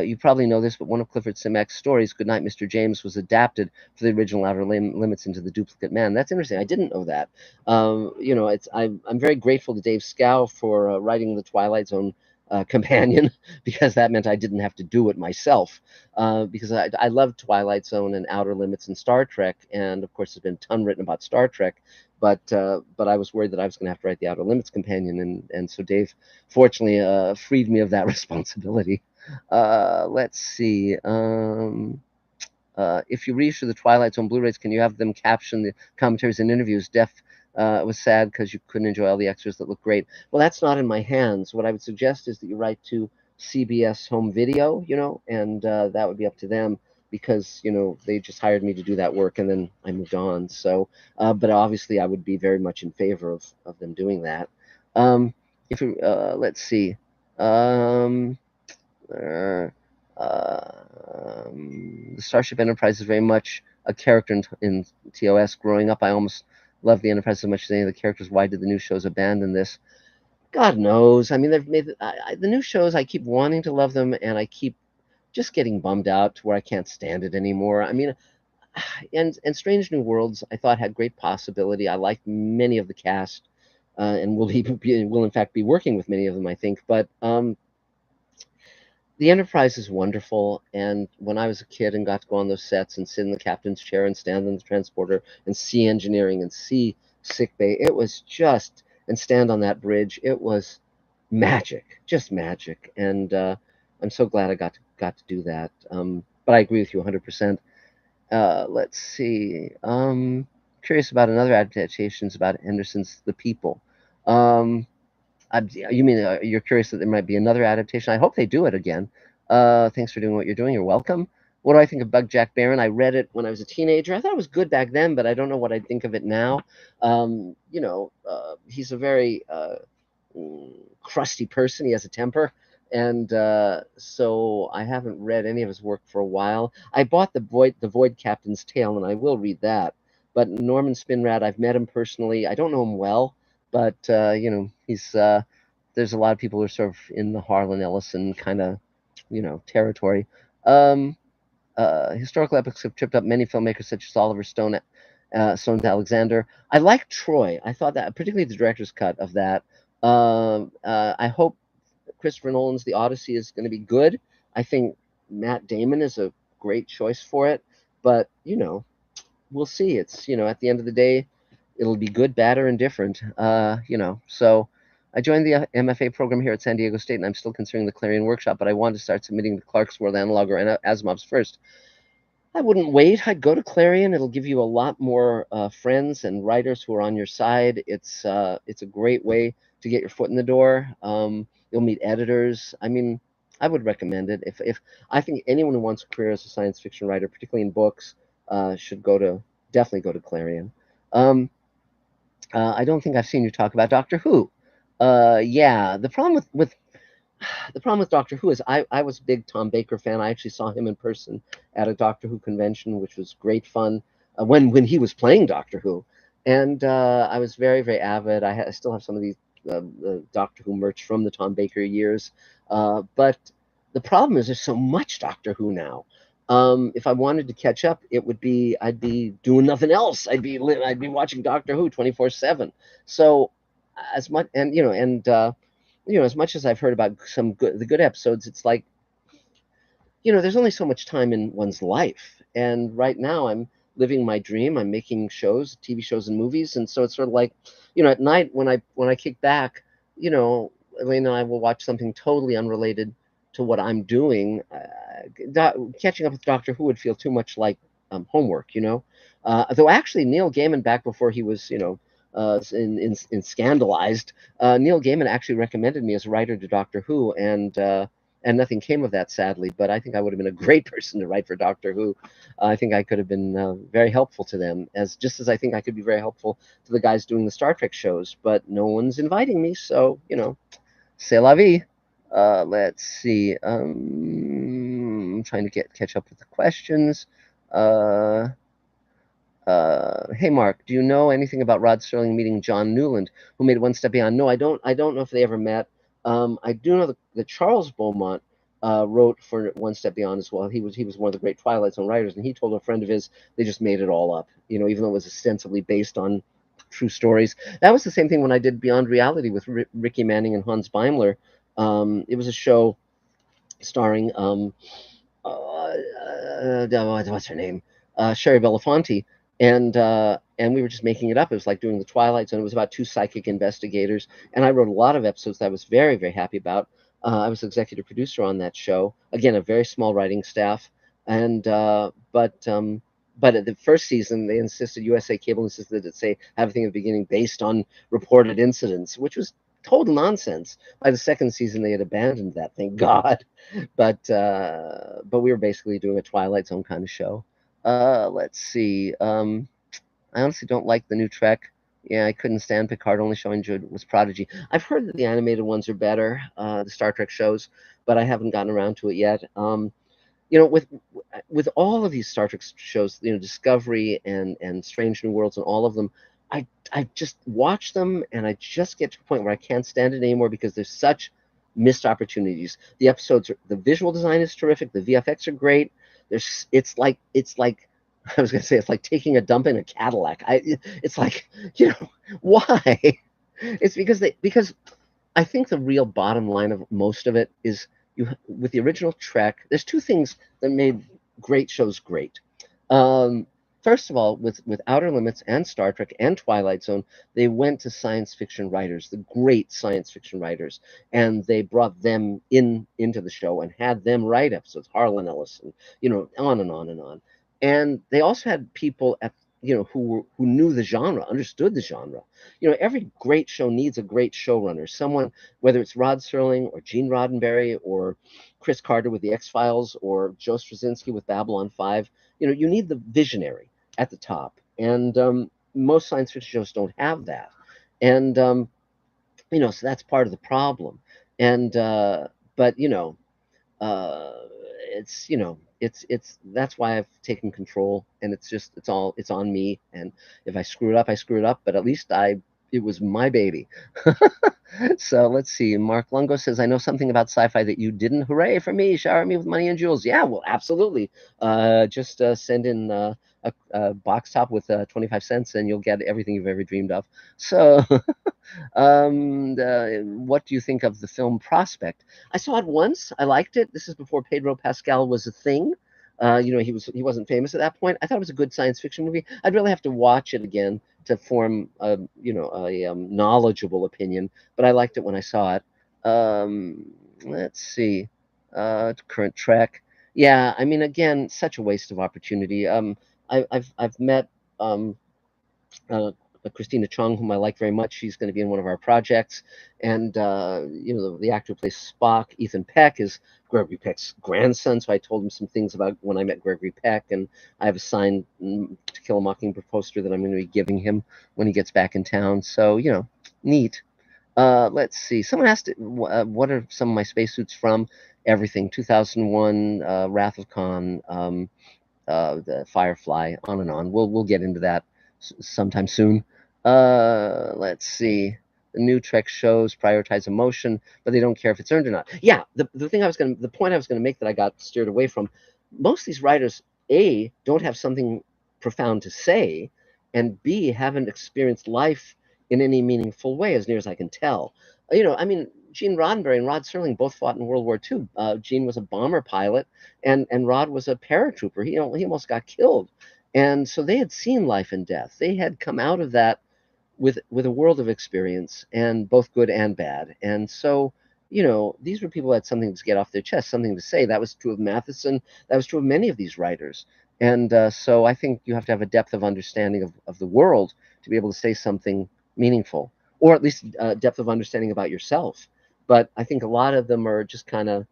you probably know this, but one of Clifford Simak's stories, Goodnight, Mr. James, was adapted for the original Outer Limits into The Duplicate Man. That's interesting. I didn't know that. I'm very grateful to Dave Scow for writing the Twilight Zone companion because that meant I didn't have to do it myself. Because I love Twilight Zone and Outer Limits and Star Trek, and of course there's been a ton written about Star Trek. But I was worried that I was going to have to write the Outer Limits companion, and so Dave fortunately freed me of that responsibility. Let's see. If you reissue the Twilight Zone Blu-rays, can you have them caption the commentaries and interviews? Def was sad because you couldn't enjoy all the extras that look great. Well, that's not in my hands. What I would suggest is that you write to CBS Home Video, and that would be up to them because they just hired me to do that work and then I moved on. So, but obviously I would be very much in favor of them doing that. If let's see. Uh, the Starship Enterprise is very much a character in TOS. Growing up, I almost loved the Enterprise as much as any of the characters. Why did the new shows abandon this? God knows. I mean, they've made the new shows. I keep wanting to love them, and I keep just getting bummed out to where I can't stand it anymore. I mean, and Strange New Worlds, I thought had great possibility. I liked many of the cast, and will in fact be working with many of them, I think. But the Enterprise is wonderful, and when I was a kid and got to go on those sets and sit in the captain's chair and stand on the transporter and see engineering and see sick bay, it was just, and stand on that bridge, it was magic, just magic. And I'm so glad I got to do that. But I agree with you 100%. Let's see. Curious about another adaptations about Henderson's The People. Um, you mean you're curious that there might be another adaptation? I hope they do it again. Thanks for doing what you're doing. You're welcome. What do I think of Bug Jack Barron? I read it when I was a teenager. I thought it was good back then, but I don't know what I'd think of it now. He's a very crusty person. He has a temper, and so I haven't read any of his work for a while. I bought the Void Captain's Tale, and I will read that. But Norman Spinrad, I've met him personally. I don't know him well, but he's there's a lot of people who are sort of in the Harlan Ellison kind of territory. Um, Historical epics have tripped up many filmmakers such as Oliver Stone, Stone's Alexander. I like Troy. I thought that, particularly the director's cut of that. I hope Christopher Nolan's The Odyssey is going to be good. I think Matt Damon is a great choice for it, but we'll see. It's at the end of the day, it'll be good, bad, or indifferent. So I joined the MFA program here at San Diego State, and I'm still considering the Clarion workshop, but I want to start submitting the Clark's World Analog or Asimov's first. I wouldn't wait. I'd go to Clarion. It'll give you a lot more friends and writers who are on your side. It's a great way to get your foot in the door. You'll meet editors. I mean, I would recommend it. If I think anyone who wants a career as a science fiction writer, particularly in books, should definitely go to Clarion. I don't think I've seen you talk about Doctor Who. Yeah, the problem with Doctor Who is I was a big Tom Baker fan. I actually saw him in person at a Doctor Who convention, which was great fun when he was playing Doctor Who, and I was very very avid. I still have some of these Doctor Who merch from the Tom Baker years, but the problem is there's so much Doctor Who now. If I wanted to catch up, I'd be doing nothing else. I'd be watching Doctor Who 24/7. So as much as much as I've heard about the good episodes, it's like, there's only so much time in one's life. And right now I'm living my dream. I'm making TV shows and movies. And so it's sort of like, at night when I kick back, Elaine and I will watch something totally unrelated to what I'm doing. Catching up with Doctor Who would feel too much like homework. Though actually Neil Gaiman, back before he was, in Scandalized, Neil Gaiman actually recommended me as a writer to Doctor Who, and nothing came of that, sadly. But I think I would have been a great person to write for Doctor Who. I think I could have been very helpful to them, just as I think I could be very helpful to the guys doing the Star Trek shows. But no one's inviting me, so c'est la vie. Let's see. I'm trying to catch up with the questions. Hey Mark, do you know anything about Rod Serling meeting John Newland, who made One Step Beyond? No, I don't. I don't know if they ever met. I do know that Charles Beaumont wrote for One Step Beyond as well. He was one of the great Twilight Zone writers, and he told a friend of his they just made it all up. Even though it was ostensibly based on true stories. That was the same thing when I did Beyond Reality with Ricky Manning and Hans Beimler. It was a show starring what's her name, Sherry Belafonte, and we were just making it up. It was like doing the Twilight Zone. It was about two psychic investigators, and I wrote a lot of episodes that I was very very happy about. I was executive producer on that show. Again, a very small writing staff, and but at the first season, they insisted USA Cable insisted that it say everything at the beginning based on reported incidents, which was total nonsense. By the second season, they had abandoned that, thank God. But we were basically doing a Twilight Zone kind of show. Let's see. I honestly don't like the new Trek. Yeah, I couldn't stand Picard. Only show I enjoyed was Prodigy. I've heard that the animated ones are better, the Star Trek shows, but I haven't gotten around to it yet. With all of these Star Trek shows, Discovery and Strange New Worlds and all of them, I just watch them and I just get to a point where I can't stand it anymore because there's such missed opportunities. The visual design is terrific. The VFX are great. It's like I was going to say it's like taking a dump in a Cadillac. It's like, why? It's because I think the real bottom line of most of it is with the original Trek. There's two things that made great shows great. Um, First of all, with Outer Limits and Star Trek and Twilight Zone, they went to science fiction writers, the great science fiction writers, and they brought them into the show and had them write episodes. Harlan Ellison, on and on and on. And they also had people who knew the genre, understood the genre. Every great show needs a great showrunner, someone, whether it's Rod Serling or Gene Roddenberry or Chris Carter with the X-Files or Joe Straczynski with Babylon 5. You need the visionary at the top, and most science fiction shows don't have that. And so that's part of the problem. And but uh, it's that's why I've taken control, and it's on me. And if I screw it up, I screw it up. But at least it was my baby. So let's see. Mark Lungo says, I know something about sci-fi that you didn't. Hooray for me. Shower me with money and jewels. Yeah, well, absolutely. Just send in a box top with 25 cents and you'll get everything you've ever dreamed of. So what do you think of the film Prospect? I saw it once. I liked it. This is before Pedro Pascal was a thing. He wasn't famous at that point. I thought it was a good science fiction movie. I'd really have to watch it again to form a knowledgeable opinion, but I liked it when I saw it. Let's see. Current Trek. Yeah, I mean, again, such a waste of opportunity. I've met um, uh, Christina Chung, whom I like very much. She's going to be in one of our projects, and the actor who plays Spock, Ethan Peck, is Gregory Peck's grandson. So I told him some things about when I met Gregory Peck, and I have a signed To Kill a Mockingbird poster that I'm going to be giving him when he gets back in town. So neat. Let's see. Someone asked, what are some of my spacesuits from? Everything. 2001, Wrath of Khan, the Firefly, on and on. We'll get into that sometime soon. Let's see. The new Trek shows prioritize emotion, but they don't care if it's earned or not. Yeah, the point I was gonna make that I got steered away from. Most of these writers, A, don't have something profound to say, and B, haven't experienced life in any meaningful way, as near as I can tell. I mean, Gene Roddenberry and Rod Serling both fought in World War II. Gene was a bomber pilot, and Rod was a paratrooper. He almost got killed, and so they had seen life and death. They had come out of that with a world of experience, and both good and bad. And so, these were people who had something to get off their chest, something to say. That was true of Matheson. That was true of many of these writers. And so I think you have to have a depth of understanding of the world to be able to say something meaningful, or at least depth of understanding about yourself. But I think a lot of them are just kind of,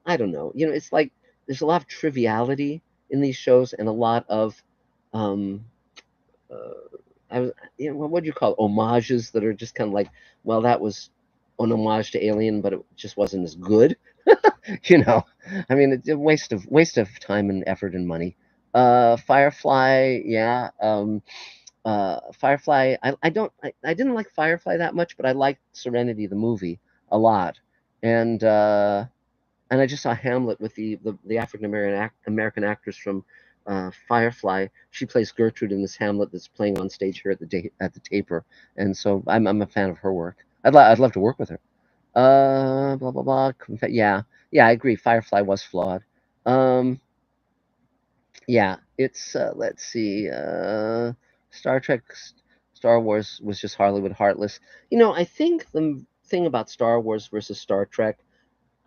I don't know. It's like there's a lot of triviality in these shows and a lot of um, uh, I was, what do you call it? Homages that are just kind of like, well, that was an homage to Alien, but it just wasn't as good. you know, I mean, it's a waste of time and effort and money. Firefly, yeah. Firefly, I didn't like Firefly that much, but I liked Serenity, the movie, a lot. And and I just saw Hamlet with the African American actress from Firefly. She plays Gertrude in this Hamlet that's playing on stage here at the Taper, and so I'm a fan of her work. I'd love to work with her. Blah blah blah. Yeah, yeah, I agree. Firefly was flawed. Um, yeah, it's let's see. Star Trek, Star Wars was just Hollywood heartless. I think the thing about Star Wars versus Star Trek,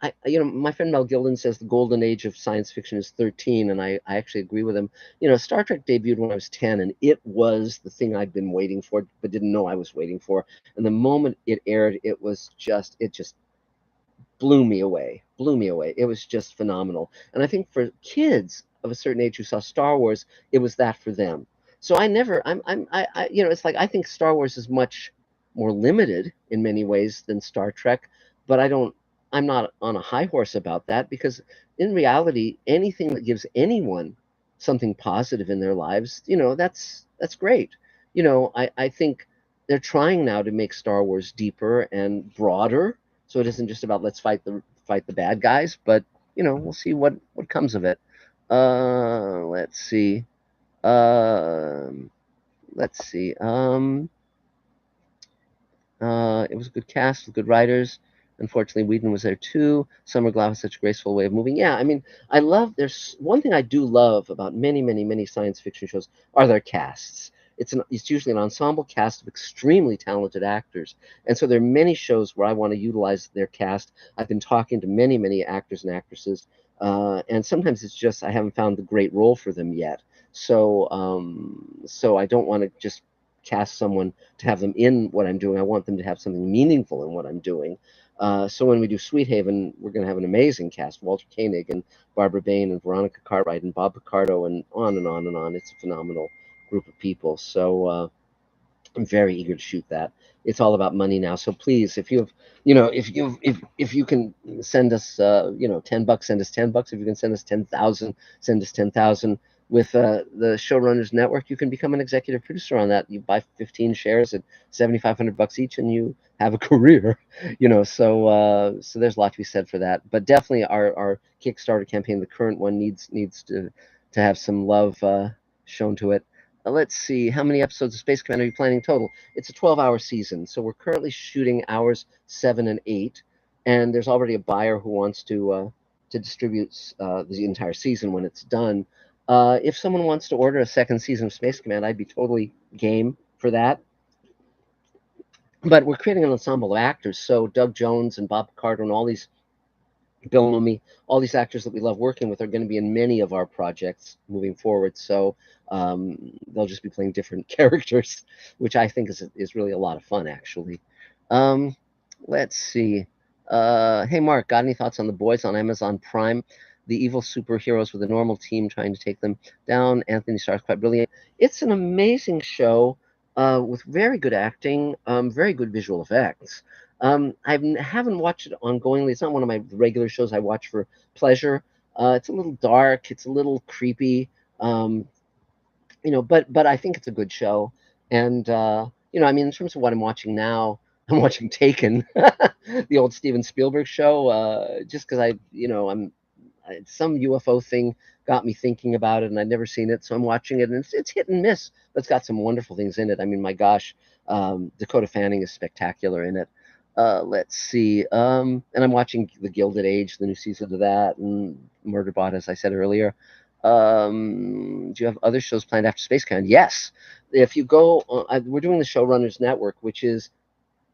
my friend Mel Gilden says the golden age of science fiction is 13, and I actually agree with him. Star Trek debuted when I was 10, and it was the thing I'd been waiting for, but didn't know I was waiting for. And the moment it aired, it just blew me away. It was just phenomenal. And I think for kids of a certain age who saw Star Wars, it was that for them. So I never, it's like I think Star Wars is much more limited in many ways than Star Trek, but I'm not on a high horse about that because in reality, anything that gives anyone something positive in their lives, that's great. I think they're trying now to make Star Wars deeper and broader, so it isn't just about let's fight the bad guys, but we'll see what comes of it. Let's see. Let's see. It was a good cast with good writers. Unfortunately, Whedon was there too. Summer Glau has such a graceful way of moving. Yeah, I mean, I love. There's one thing I do love about many, many, many science fiction shows are their casts. It's usually an ensemble cast of extremely talented actors, and so there are many shows where I want to utilize their cast. I've been talking to many, many actors and actresses, and sometimes it's just I haven't found the great role for them yet. So I don't want to just cast someone to have them in what I'm doing. I want them to have something meaningful in what I'm doing. So when we do Sweet Haven, we're going to have an amazing cast: Walter Koenig and Barbara Bain and Veronica Cartwright and Bob Picardo and on and on and on. It's a phenomenal group of people. So I'm very eager to shoot that. It's all about money now. So please, if you have, if you can send us, $10, send us $10. If you can send us 10,000, send us 10,000. With the Showrunners Network, you can become an executive producer on that. You buy 15 shares at $7,500 each, and you have a career. So there's a lot to be said for that. But definitely, our Kickstarter campaign, the current one, needs to have some love shown to it. Let's see, how many episodes of Space Command are you planning total? It's a 12-hour season, so we're currently shooting hours 7 and 8, and there's already a buyer who wants to distribute the entire season when it's done. If someone wants to order a second season of Space Command, I'd be totally game for that. But we're creating an ensemble of actors, so Doug Jones and Bob Picardo and all these Bill Mumy, all these actors that we love working with are going to be in many of our projects moving forward. So they'll just be playing different characters, which I think is really a lot of fun, actually. Um, let's see. Hey, Mark, got any thoughts on The Boys on Amazon Prime? The evil superheroes with a normal team trying to take them down. Anthony Starr's quite brilliant. It's an amazing show with very good acting, very good visual effects. I haven't watched it ongoingly. It's not one of my regular shows I watch for pleasure. It's a little dark. It's a little creepy. Um, but I think it's a good show. And I mean, in terms of what I'm watching now, I'm watching Taken, the old Steven Spielberg show, just because some UFO thing got me thinking about it, and I'd never seen it, so I'm watching it, and it's hit and miss, but it's got some wonderful things in it. I mean, my gosh, Dakota Fanning is spectacular in it. Let's see, and I'm watching The Gilded Age, the new season of that, and Murderbot, as I said earlier. Do you have other shows planned after SpaceCon? Yes. If you go, we're doing the Showrunners Network, which is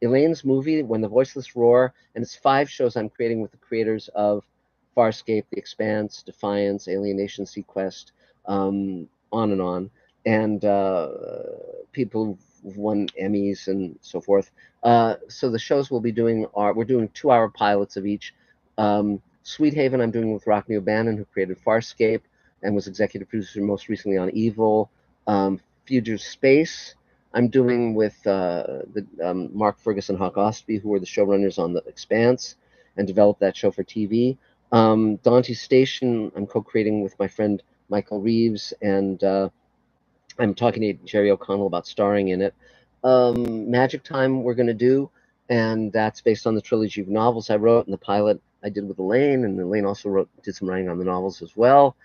Elaine's movie, When the Voiceless Roar, and it's 5 shows I'm creating with the creators of Farscape, The Expanse, Defiance, Alienation, Sequest, on and on. And people who've won Emmys and so forth. So the shows we'll be doing we're doing 2-hour pilots of each. Sweet Haven, I'm doing with Rockney O'Bannon, who created Farscape and was executive producer most recently on Evil. Future Space, I'm doing with Mark Ferguson, Hawk Ostby, who were the showrunners on The Expanse and developed that show for TV. Dante Station, I'm co-creating with my friend Michael Reeves, and I'm talking to Jerry O'Connell about starring in it. Magic Time, we're going to do, and that's based on the trilogy of novels I wrote, and the pilot I did with Elaine, and Elaine also did some writing on the novels as well.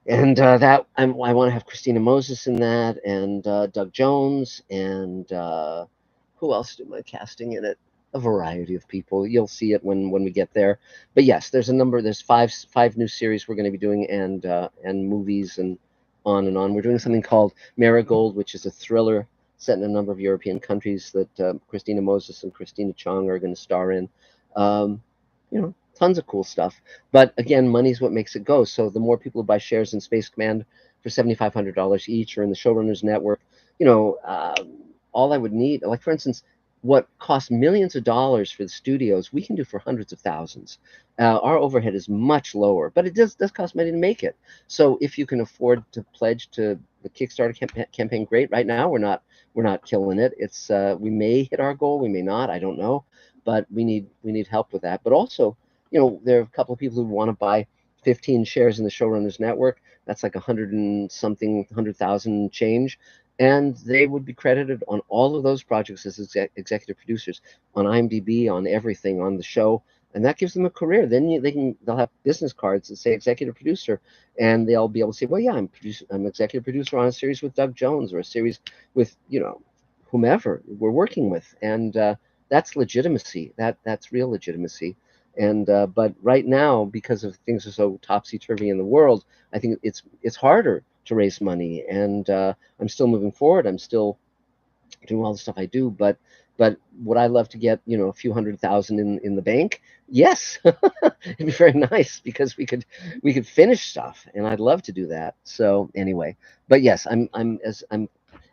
And I want to have Christina Moses in that, and Doug Jones, and who else am I casting in it? A variety of people. You'll see it when we get there. But yes, there's a number. There's five new series we're going to be doing, and movies and on and on. We're doing something called Marigold, which is a thriller set in a number of European countries that Christina Moses and Christina Chong are going to star in. Um, Tons of cool stuff. But again, money's what makes it go. So the more people who buy shares in Space Command for $7,500 each, or in the Showrunners Network, you know, uh, all I would need, like for instance, what costs millions of dollars for the studios, we can do for hundreds of thousands. Our overhead is much lower, but it does cost money to make it. So if you can afford to pledge to the Kickstarter campaign, great. Right now, we're not killing it. It's we may hit our goal, we may not. I don't know, but we need help with that. But also, there are a couple of people who want to buy 15 shares in the Showrunners Network. That's like 100 and something, 100,000 change. And they would be credited on all of those projects as executive producers on IMDb, on everything, on the show. and that gives them a career. Then they'll have business cards that say executive producer, and they'll be able to say, well, yeah, I'm executive producer on a series with Doug Jones or a series with whomever we're working with, and that's legitimacy. That's real legitimacy. And but right now, because of things are so topsy turvy in the world, I think it's harder to raise money, and I'm still moving forward. I'm still doing all the stuff I do, but would I love to get a few 100,000 in the bank? Yes, it'd be very nice because we could finish stuff, and I'd love to do that. So anyway, but yes, I'm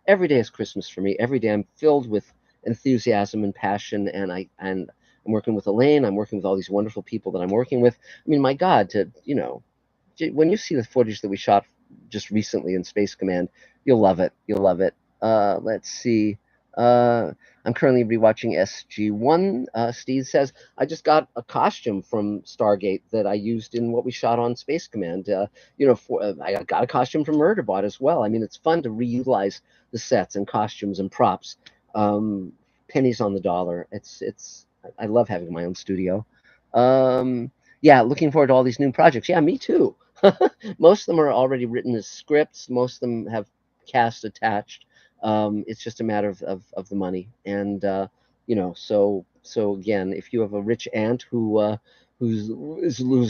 every day is Christmas for me. Every day I'm filled with enthusiasm and passion, and I'm working with Elaine. I'm working with all these wonderful people that I'm working with. I mean, my God, when you see the footage that we shot just recently in Space Command, you'll love it. You'll love it. Let's see. Uh, I'm currently rewatching SG1. Steve says, I just got a costume from Stargate that I used in what we shot on Space Command. I got a costume from Murderbot as well. I mean, it's fun to reutilize the sets and costumes and props. Um, Pennies on the dollar. I love having my own studio. Um, yeah, looking forward to all these new projects. Yeah, me too. Most of them are already written as scripts. Most of them have cast attached. It's just a matter of the money. And so again, if you have a rich aunt who's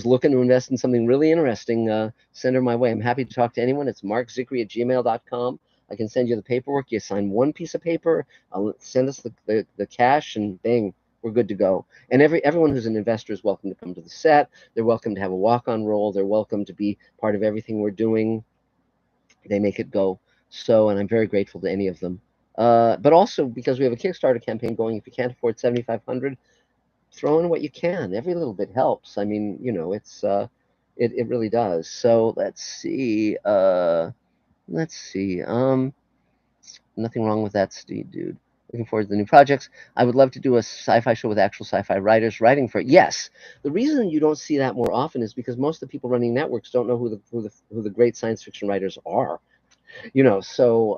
looking to invest in something really interesting, send her my way. I'm happy to talk to anyone. It's markzickery@gmail.com. I can send you the paperwork. You sign one piece of paper. I'll send us the cash, and bang, we're good to go. And everyone who's an investor is welcome to come to the set. They're welcome to have a walk-on role. They're welcome to be part of everything we're doing. They make it go. So, and I'm very grateful to any of them. But also because we have a Kickstarter campaign going, if you can't afford 7,500, throw in what you can. Every little bit helps. I mean, it really does. So let's see. Let's see. Nothing wrong with that, Steve, dude. Looking forward to the new projects. I would love to do a sci-fi show with actual sci-fi writers writing for it. Yes, the reason you don't see that more often is because most of the people running networks don't know who the great science fiction writers are. So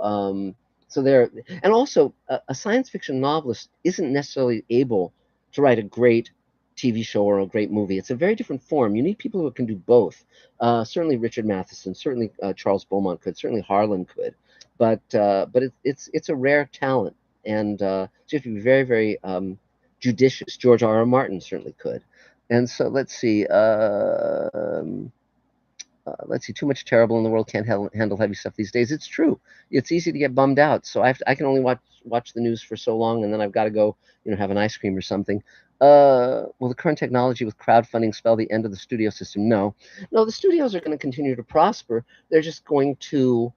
there, and also a science fiction novelist isn't necessarily able to write a great TV show or a great movie. It's a very different form. You need people who can do both. Certainly Richard Matheson, certainly Charles Beaumont could, certainly Harlan could, but it's a rare talent, and so you have to be very, very judicious. George R. R. Martin certainly could. And so let's see, too much terrible in the world can't handle heavy stuff these days. It's true. It's easy to get bummed out. So I can only watch the news for so long, and then I've got to go, have an ice cream or something. Will the current technology with crowdfunding spell the end of the studio system? No, no. The studios are going to continue to prosper. They're just going to,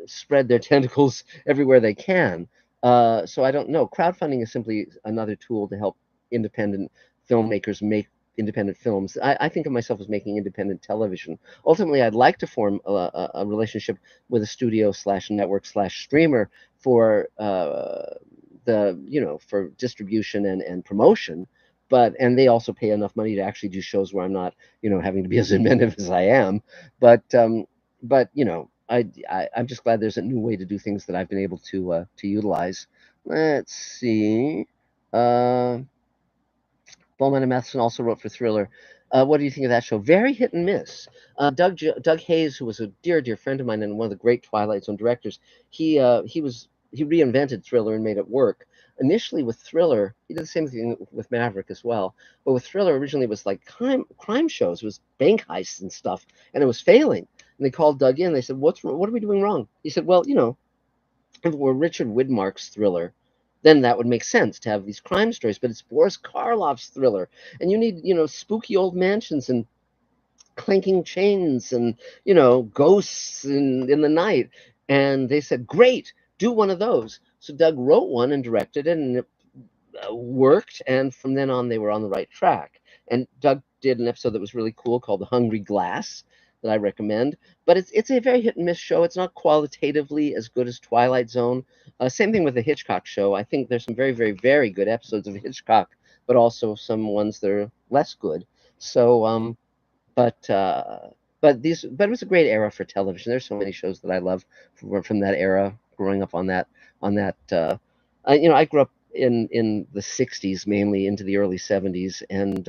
spread their tentacles everywhere they can. So I don't know. Crowdfunding is simply another tool to help independent filmmakers make independent films. I think of myself as making independent television. Ultimately, I'd like to form a relationship with a studio slash network slash streamer for for distribution and promotion. And they also pay enough money to actually do shows where I'm not having to be as inventive as I am. But I'm just glad there's a new way to do things that I've been able to utilize. Let's see. Uh, Bowman and Matheson also wrote for Thriller. What do you think of that show? Very hit and miss. Doug Hayes, who was a dear, dear friend of mine and one of the great Twilight Zone directors, he reinvented Thriller and made it work. Initially with Thriller, he did the same thing with Maverick as well. But with Thriller, originally it was like crime shows. It was bank heists and stuff, and it was failing. And they called Doug in. They said, what are we doing wrong? He said, well, if it were Richard Widmark's Thriller, then that would make sense to have these crime stories. But it's Boris Karloff's Thriller, and you need spooky old mansions and clanking chains and ghosts in the night. And they said, great, do one of those. So Doug wrote one and directed it, and it worked. And from then on, they were on the right track. And Doug did an episode that was really cool called The Hungry Glass that I recommend. But it's a very hit and miss show. It's not qualitatively as good as Twilight Zone. Same thing with the Hitchcock show. I think there's some very, very, very good episodes of Hitchcock, but also some ones that are less good. So, but uh, but it was a great era for television. There's so many shows that I love from that era. Growing up on that. I grew up in the 60s, mainly into the early 70s, and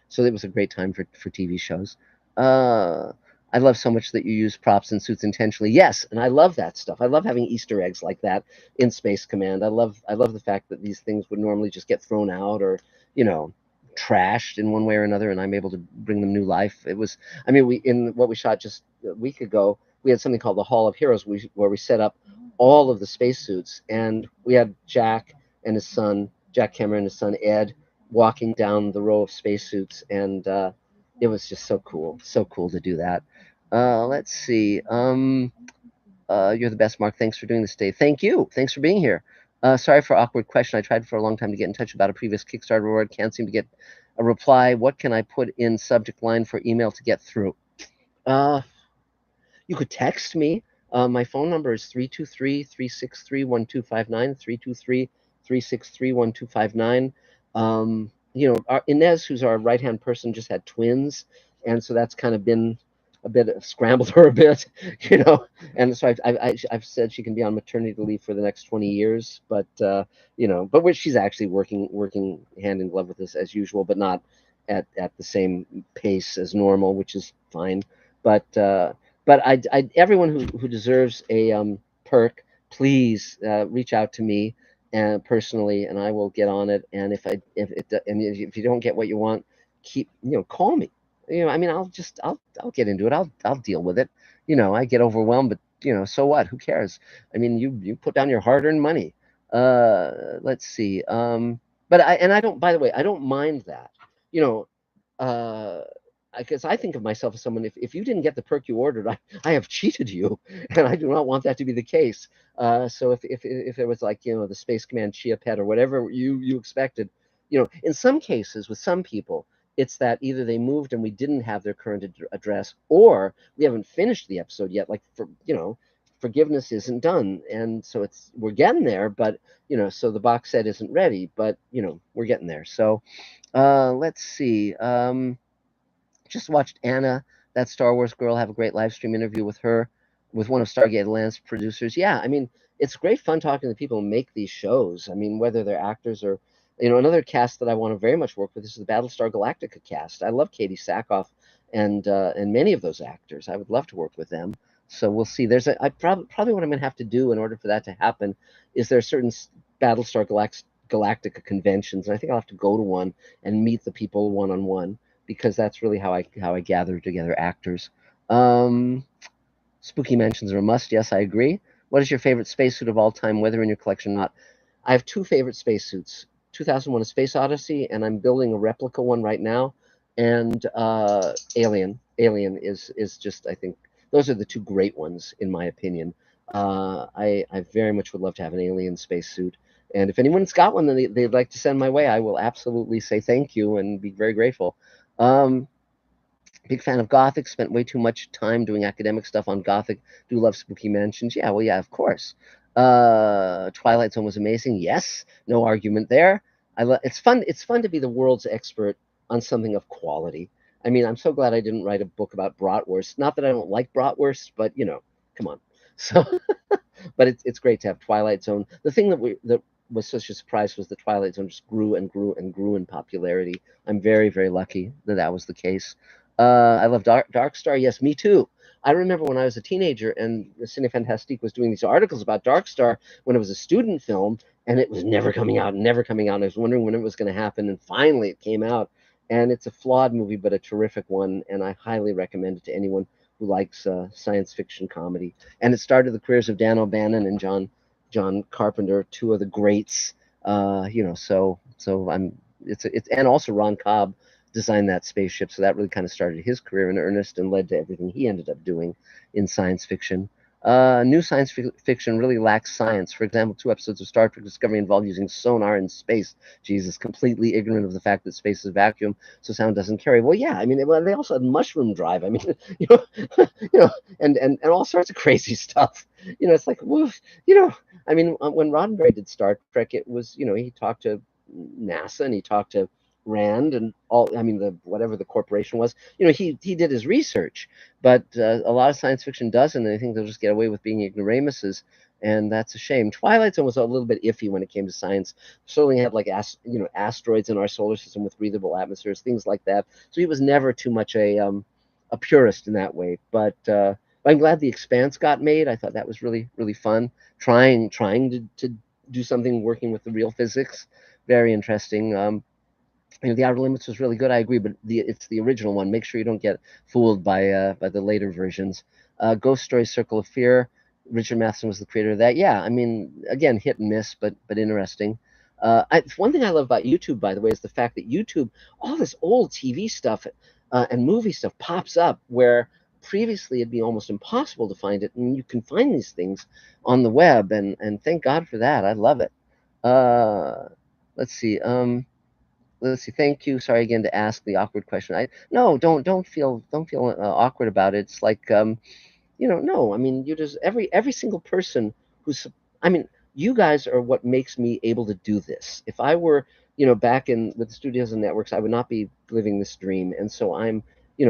so it was a great time for TV shows. Uh, I love so much that you use props and suits intentionally. Yes, and I love that stuff. I love having Easter eggs like that in Space Command. I love the fact that these things would normally just get thrown out or, you know, trashed in one way or another, and I'm able to bring them new life. It was, I mean, we in what we shot just a week ago, we had something called the Hall of Heroes, where we set up all of the spacesuits, and we had Jack Cameron and his son Ed, walking down the row of spacesuits, and it was just so cool to do that. Let's see. You're the best, Mark. Thanks for doing this today. Thank you. Thanks for being here. Sorry for awkward question. I tried for a long time to get in touch about a previous Kickstarter reward. Can't seem to get a reply. What can I put in subject line for email to get through? Uh, you could text me. My phone number is 323-363-1259, 323-363-1259. Inez, who's our right-hand person, just had twins, and so that's kind of been a bit scrambled her a bit, you know. And so I've said she can be on maternity leave for the next 20 years, but she's actually working hand in glove with us as usual, but not at the same pace as normal, which is fine. But everyone who deserves a perk, please reach out to me and personally, and I will get on it. And if you don't get what you want, call me. I mean, I'll get into it. I'll deal with it. I get overwhelmed, but so what? Who cares? I mean, you put down your hard-earned money. Let's see. But I don't. By the way, I don't mind that. You know, uh, because I think of myself as someone, if you didn't get the perk you ordered, I have cheated you, and I do not want that to be the case. So if it was like, the Space Command Chia Pet or whatever you expected, in some cases with some people, it's that either they moved and we didn't have their current address, or we haven't finished the episode yet. Like, forgiveness isn't done, and so we're getting there, but so the box set isn't ready, but we're getting there. So let's see. Just watched Anna, that Star Wars girl, have a great live stream interview with her, with one of Stargate Atlantis producers. Yeah, I mean, it's great fun talking to people who make these shows. I mean, whether they're actors or, another cast that I want to very much work with is the Battlestar Galactica cast. I love Katie Sackhoff and many of those actors. I would love to work with them. So we'll see. Probably what I'm going to have to do in order for that to happen is there are certain Battlestar Galactica conventions, and I think I'll have to go to one and meet the people one on one, because that's really how I gather together actors. Um, Spooky mentions are a must. Yes, I agree. What is your favorite spacesuit of all time, whether in your collection or not? I have two favorite spacesuits. 2001: A Space Odyssey, and I'm building a replica one right now. And Alien. Alien is just, I think those are the two great ones in my opinion. I very much would love to have an Alien spacesuit. And if anyone's got one that they'd like to send my way, I will absolutely say thank you and be very grateful. Um, Big fan of Gothic. Spent way too much time doing academic stuff on Gothic. Do love spooky mansions. Yeah, well, yeah, of course. Twilight Zone was amazing. Yes, no argument there. It's fun. It's fun to be the world's expert on something of quality. I mean, I'm so glad I didn't write a book about bratwurst. Not that I don't like bratwurst, but come on. So, but it's great to have Twilight Zone. The thing that was such a surprise was that Twilight Zone just grew and grew and grew in popularity. I'm very, very lucky that was the case. I love Dark Star. Yes, me too. I remember when I was a teenager and Cine Fantastique was doing these articles about Dark Star when it was a student film, and it was never coming out, never coming out. I was wondering when it was going to happen, and finally it came out. And it's a flawed movie, but a terrific one, and I highly recommend it to anyone who likes science fiction comedy. And it started the careers of Dan O'Bannon and John Carpenter, two of the greats. So it's and also Ron Cobb designed that spaceship, so that really kind of started his career in earnest and led to everything he ended up doing in science fiction. New science fiction really lacks science. For example, 2 episodes of Star Trek Discovery involve using sonar in space. Jesus, completely ignorant of the fact that space is vacuum, so sound doesn't carry. Well, yeah, I mean, they also had mushroom drive. I mean, and all sorts of crazy stuff. It's like, woof, I mean, when Roddenberry did Star Trek, it was, he talked to NASA and he talked to Rand and all. I mean, whatever the corporation was, he did his research, but a lot of science fiction doesn't, and I think they'll just get away with being ignoramuses. and that's a shame. Twilight Zone was a little bit iffy when it came to science. Serling had like asteroids in our solar system with breathable atmospheres, things like that. So he was never too much a purist in that way. But I'm glad The Expanse got made. I thought that was really really fun. Trying to do something working with the real physics. Very interesting. The Outer Limits was really good. I agree, but it's the original one. Make sure you don't get fooled by the later versions. Ghost Story: Circle of Fear. Richard Matheson was the creator of that. Yeah, I mean, again, hit and miss, but interesting. One thing I love about YouTube, by the way, is the fact that YouTube, all this old TV stuff and movie stuff pops up where previously it'd be almost impossible to find it, and you can find these things on the web, and thank God for that. I love it. Uh, let's see. Let's see. Thank you. Sorry again to ask the awkward question. I no, don't feel awkward about it. It's like no, I mean, you just every single person who's, I mean, you guys are what makes me able to do this. If I were, back in with the studios and networks, I would not be living this dream. And so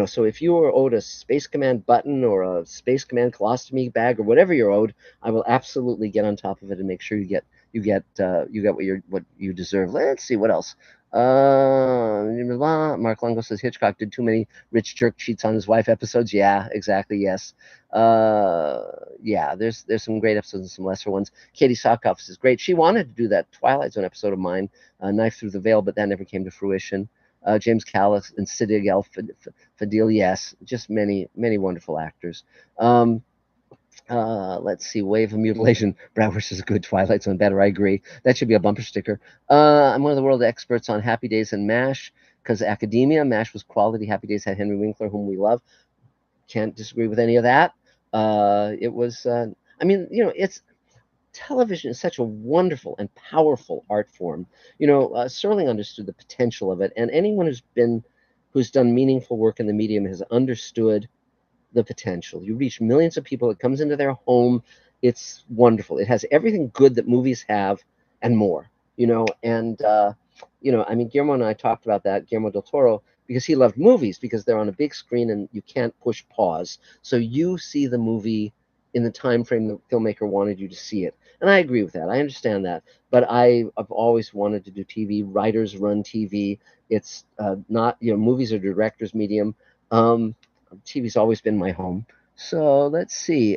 so if you are owed a Space Command button or a Space Command colostomy bag or whatever you're owed, I will absolutely get on top of it and make sure you get what you deserve. Let's see what else. Mark Longo says Hitchcock did too many rich jerk cheats on his wife episodes. Yeah, exactly. Yes. Uh, yeah, there's some great episodes and some lesser ones. Katie Sokoff is great. She wanted to do that Twilight Zone episode of mine, Knife Through the Veil, but that never came to fruition. James Callis and Siddig El Fadil, yes, just many, many wonderful actors. Let's see, Wave of Mutilation. Brad wishes a good Twilight Zone better. I agree. That should be a bumper sticker. I'm one of the world experts on Happy Days and MASH because Academia. MASH was quality. Happy Days had Henry Winkler, whom we love. Can't disagree with any of that. It was, I mean, it's television is such a wonderful and powerful art form. Serling understood the potential of it, and anyone who's done meaningful work in the medium has understood the potential. You reach millions of people. It comes into their home. It's wonderful. It has everything good that movies have and more. I mean, Guillermo and I talked about that, Guillermo del Toro, because he loved movies because they're on a big screen and you can't push pause. So you see the movie in the time frame the filmmaker wanted you to see it. And I agree with that. I understand that. But I've always wanted to do TV. Writers run TV. It's not, movies are director's medium. TV's always been my home. So let's see.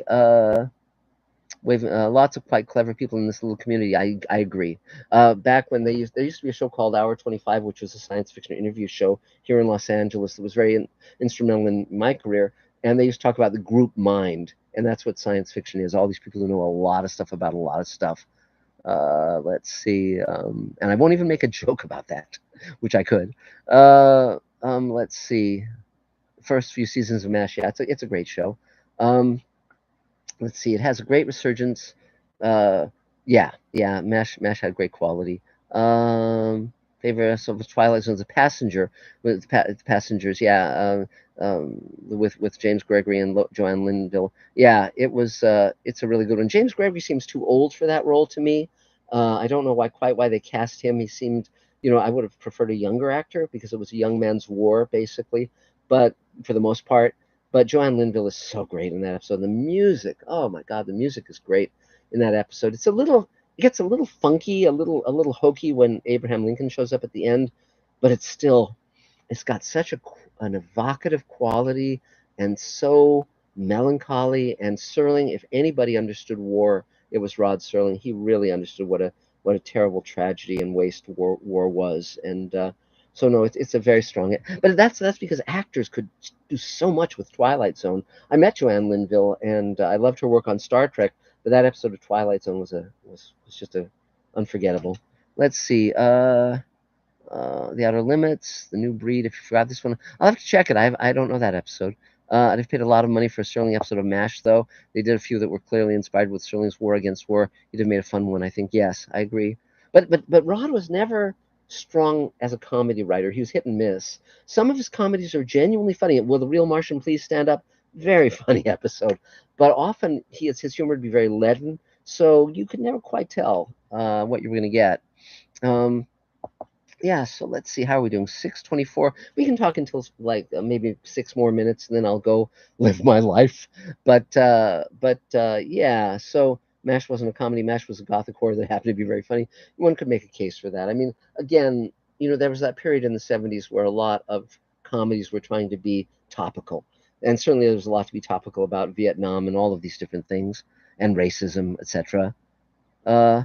We've lots of quite clever people in this little community. I agree. Back when there used to be a show called Hour 25, which was a science fiction interview show here in Los Angeles that was very instrumental in my career. And they used to talk about the group mind, and that's what science fiction is. All these people who know a lot of stuff about a lot of stuff. Let's see. And I won't even make a joke about that, which I could. Let's see. First few seasons of MASH, yeah, it's a great show. Let's see, it has a great resurgence. Uh, yeah, MASH had great quality. Favorite so Twilight Zone's a passenger with passengers, yeah. With James Gregory and Joanne Linville. Yeah, it's a really good one. James Gregory seems too old for that role to me. I don't know why they cast him. He seemed, I would have preferred a younger actor because it was a young man's war, basically. But for the most part, but Joanne Linville is so great in that episode. The music, oh my God, the music is great in that episode. It gets a little funky, a little hokey when Abraham Lincoln shows up at the end, but it's got such an evocative quality and so melancholy. And Serling, if anybody understood war, it was Rod Serling. He really understood what a terrible tragedy and waste war was. And so no, it's a very strong. But that's because actors could do so much with Twilight Zone. I met Joanne Linville, and I loved her work on Star Trek. But that episode of Twilight Zone was just a unforgettable. Let's see. The Outer Limits, The New Breed. If you forgot this one, I'll have to check it. I don't know that episode. I'd have paid a lot of money for a Serling episode of MASH, though. They did a few that were clearly inspired with Serling's War Against War. He'd have made a fun one, I think. Yes, I agree. But Rod was never strong as a comedy writer. He was hit and miss. Some of his comedies are genuinely funny. Will the Real Martian Please Stand Up? Very funny episode. But often his humor would be very leaden, so you could never quite tell what you were going to get. Yeah, so let's see. How are we doing? 6:24. We can talk until like maybe 6 more minutes, and then I'll go live my life. But yeah. So MASH wasn't a comedy. MASH was a gothic horror that happened to be very funny. One could make a case for that. I mean, again, there was that period in the 70s where a lot of comedies were trying to be topical. And certainly there was a lot to be topical about Vietnam and all of these different things and racism, etc. Uh,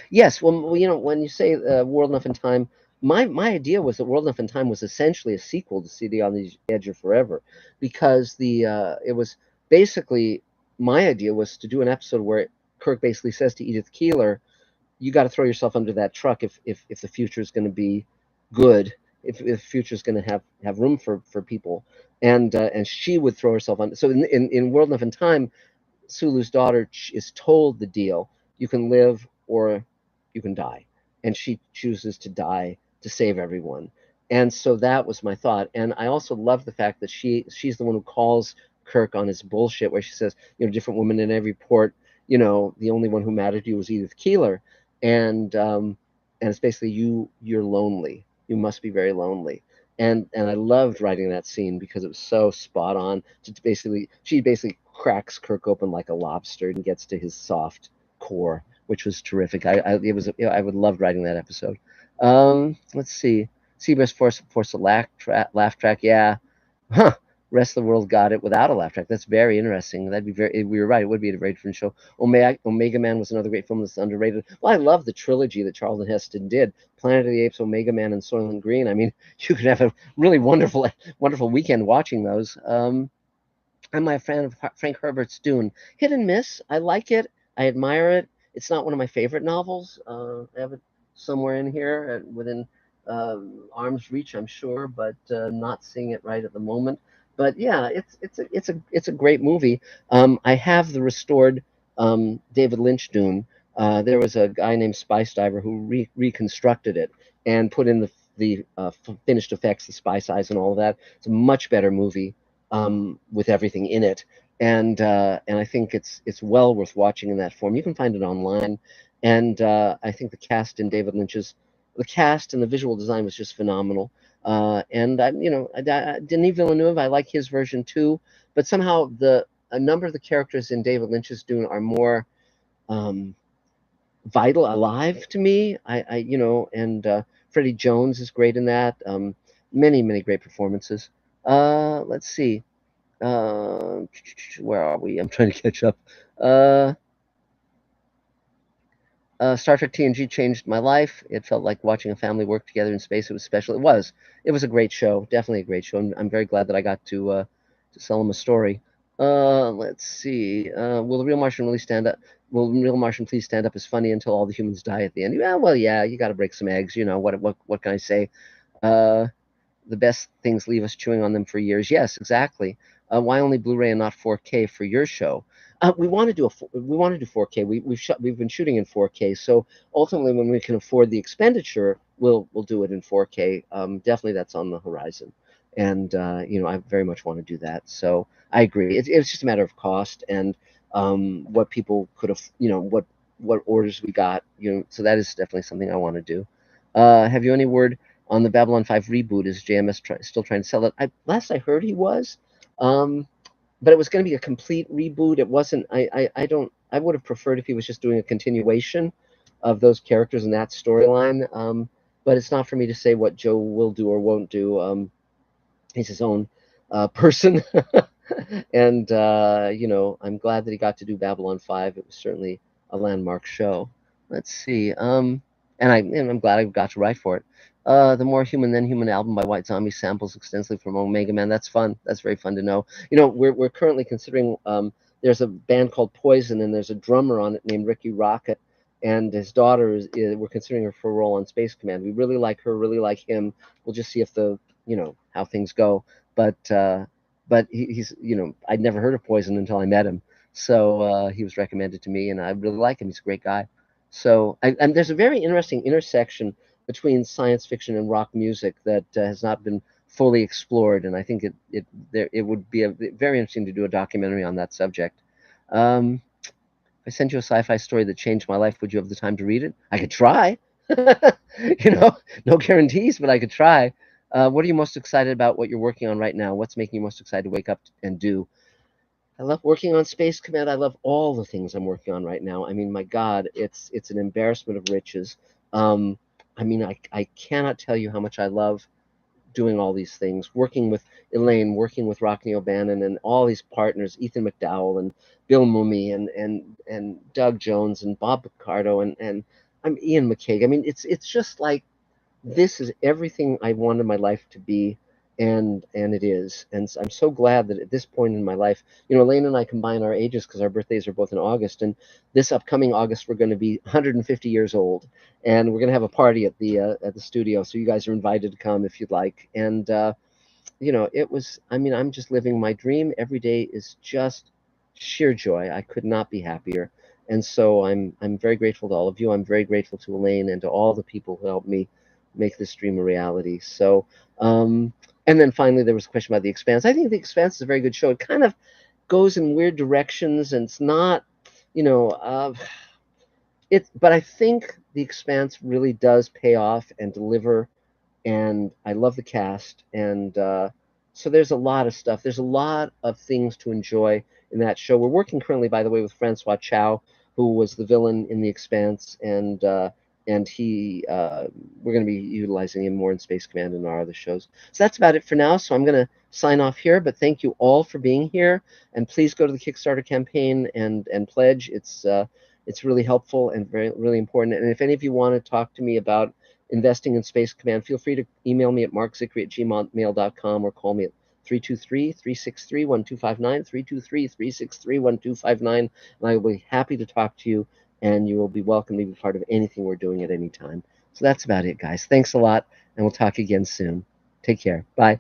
yes, well, when you say World Enough in Time, my idea was that World Enough in Time was essentially a sequel to CD on the Edge of Forever, because it was basically, my idea was to do an episode where Kirk basically says to Edith Keeler, "You got to throw yourself under that truck if the future is going to be good, if the future is going to have room for people," and she would throw herself on. So in World Enough in Time, Sulu's daughter is told the deal: you can live or you can die, and she chooses to die to save everyone. And so that was my thought. And I also love the fact that she's the one who calls Kirk on his bullshit, where she says, different woman in every port. The only one who mattered to you was Edith Keeler, and it's basically you're lonely. You must be very lonely. And I loved writing that scene because it was so spot on. She basically cracks Kirk open like a lobster and gets to his soft core, which was terrific. I would love writing that episode. Let's see. Seabass force a laugh track. Yeah, huh. Rest of the world got it without a laugh track. That's very interesting. That'd be very. We were right. It would be a very different show. Omega Man was another great film that's underrated. Well, I love the trilogy that Charlton Heston did: Planet of the Apes, Omega Man, and Soylent Green. I mean, you could have a really wonderful weekend watching those. I'm a fan of Frank Herbert's Dune. Hit and miss. I like it. I admire it. It's not one of my favorite novels. I have it somewhere in here within arm's reach, I'm sure, but not seeing it right at the moment. But yeah, it's a great movie. I have the restored David Lynch Dune. There was a guy named Spice Diver who reconstructed it and put in the finished effects, the spy size, and all of that. It's a much better movie with everything in it, and I think it's well worth watching in that form. You can find it online, and I think the cast and the visual design was just phenomenal. And Denis Villeneuve, I like his version too, but somehow a number of the characters in David Lynch's Dune are more um, vital, alive to me. And Freddie Jones is great in that. Many great performances. Let's see. Uh, where are we? I'm trying to catch up. Uh, Star Trek TNG changed my life. It felt like watching a family work together in space. It was special. It was. It was a great show. Definitely a great show. And I'm very glad that I got to sell him a story. Let's see. Will the real Martian really stand up? Will the real Martian please stand up as funny until all the humans die at the end? Yeah, well, yeah. You got to break some eggs. What can I say? Uh, the best things leave us chewing on them for years. Yes, exactly. Why only Blu-ray and not 4K for your show? We want to do 4K. We've been shooting in 4K. So ultimately, when we can afford the expenditure, we'll do it in 4K. Definitely, that's on the horizon, and I very much want to do that. So I agree. It's just a matter of cost and what people could have, what orders we got. So that is definitely something I want to do. Have you any word on the Babylon 5 reboot? Is JMS still trying to sell it? Last I heard he was, but it was going to be a complete reboot. It wasn't. I don't. I would have preferred if he was just doing a continuation of those characters and that storyline. But it's not for me to say what Joe will do or won't do. He's his own person, and I'm glad that he got to do Babylon 5. It was certainly a landmark show. Let's see. And I'm glad I got to write for it. The More Human Than Human album by White Zombie samples extensively from Omega Man. That's fun. That's very fun to know. We're currently considering. There's a band called Poison, and there's a drummer on it named Ricky Rocket, and his daughter we're considering her for a role on Space Command. We really like her, really like him. We'll just see if how things go. But he's I'd never heard of Poison until I met him. So he was recommended to me, and I really like him. He's a great guy. So and there's a very interesting intersection between science fiction and rock music that has not been fully explored, and I think it would be very interesting to do a documentary on that subject. If I sent you a sci-fi story that changed my life, would you have the time to read it? I could try. No guarantees, but I could try. What are you most excited about? What you're working on right now? What's making you most excited to wake up and do? I love working on Space Command. I love all the things I'm working on right now. I mean, my God, it's an embarrassment of riches. Um, I mean, I cannot tell you how much I love doing all these things, working with Elaine, working with Rockney O'Bannon, and all these partners, Ethan McDowell and Bill Mumy and Doug Jones and Bob Picardo and I'm Ian McCaig. I mean, it's just like this is everything I wanted my life to be, and it is. And I'm so glad that at this point in my life, Elaine and I combine our ages because our birthdays are both in August, and this upcoming August we're going to be 150 years old, and we're going to have a party at the studio. So you guys are invited to come if you'd like. And it was, I mean, I'm just living my dream. Every day is just sheer joy. I could not be happier. And so I'm very grateful to all of you. I'm very grateful to Elaine and to all the people who helped me make this dream a reality. So, and then finally, there was a question about The Expanse. I think The Expanse is a very good show. It kind of goes in weird directions, and it's not, you know, but I think The Expanse really does pay off and deliver, and I love the cast, and so there's a lot of stuff. There's a lot of things to enjoy in that show. We're working currently, by the way, with Francois Chow, who was the villain in The Expanse, and he we're going to be utilizing him more in Space Command and our other shows. So that's about it for now. So I'm going to sign off here, but thank you all for being here, and please go to the Kickstarter campaign and pledge. It's really helpful and very really important. And if any of you want to talk to me about investing in Space Command, feel free to email me at markzickery@gmail.com or call me at 323-363-1259, 323-363-1259, and I will be happy to talk to you, and you will be welcome to be part of anything we're doing at any time. So that's about it, guys. Thanks a lot, and we'll talk again soon. Take care. Bye.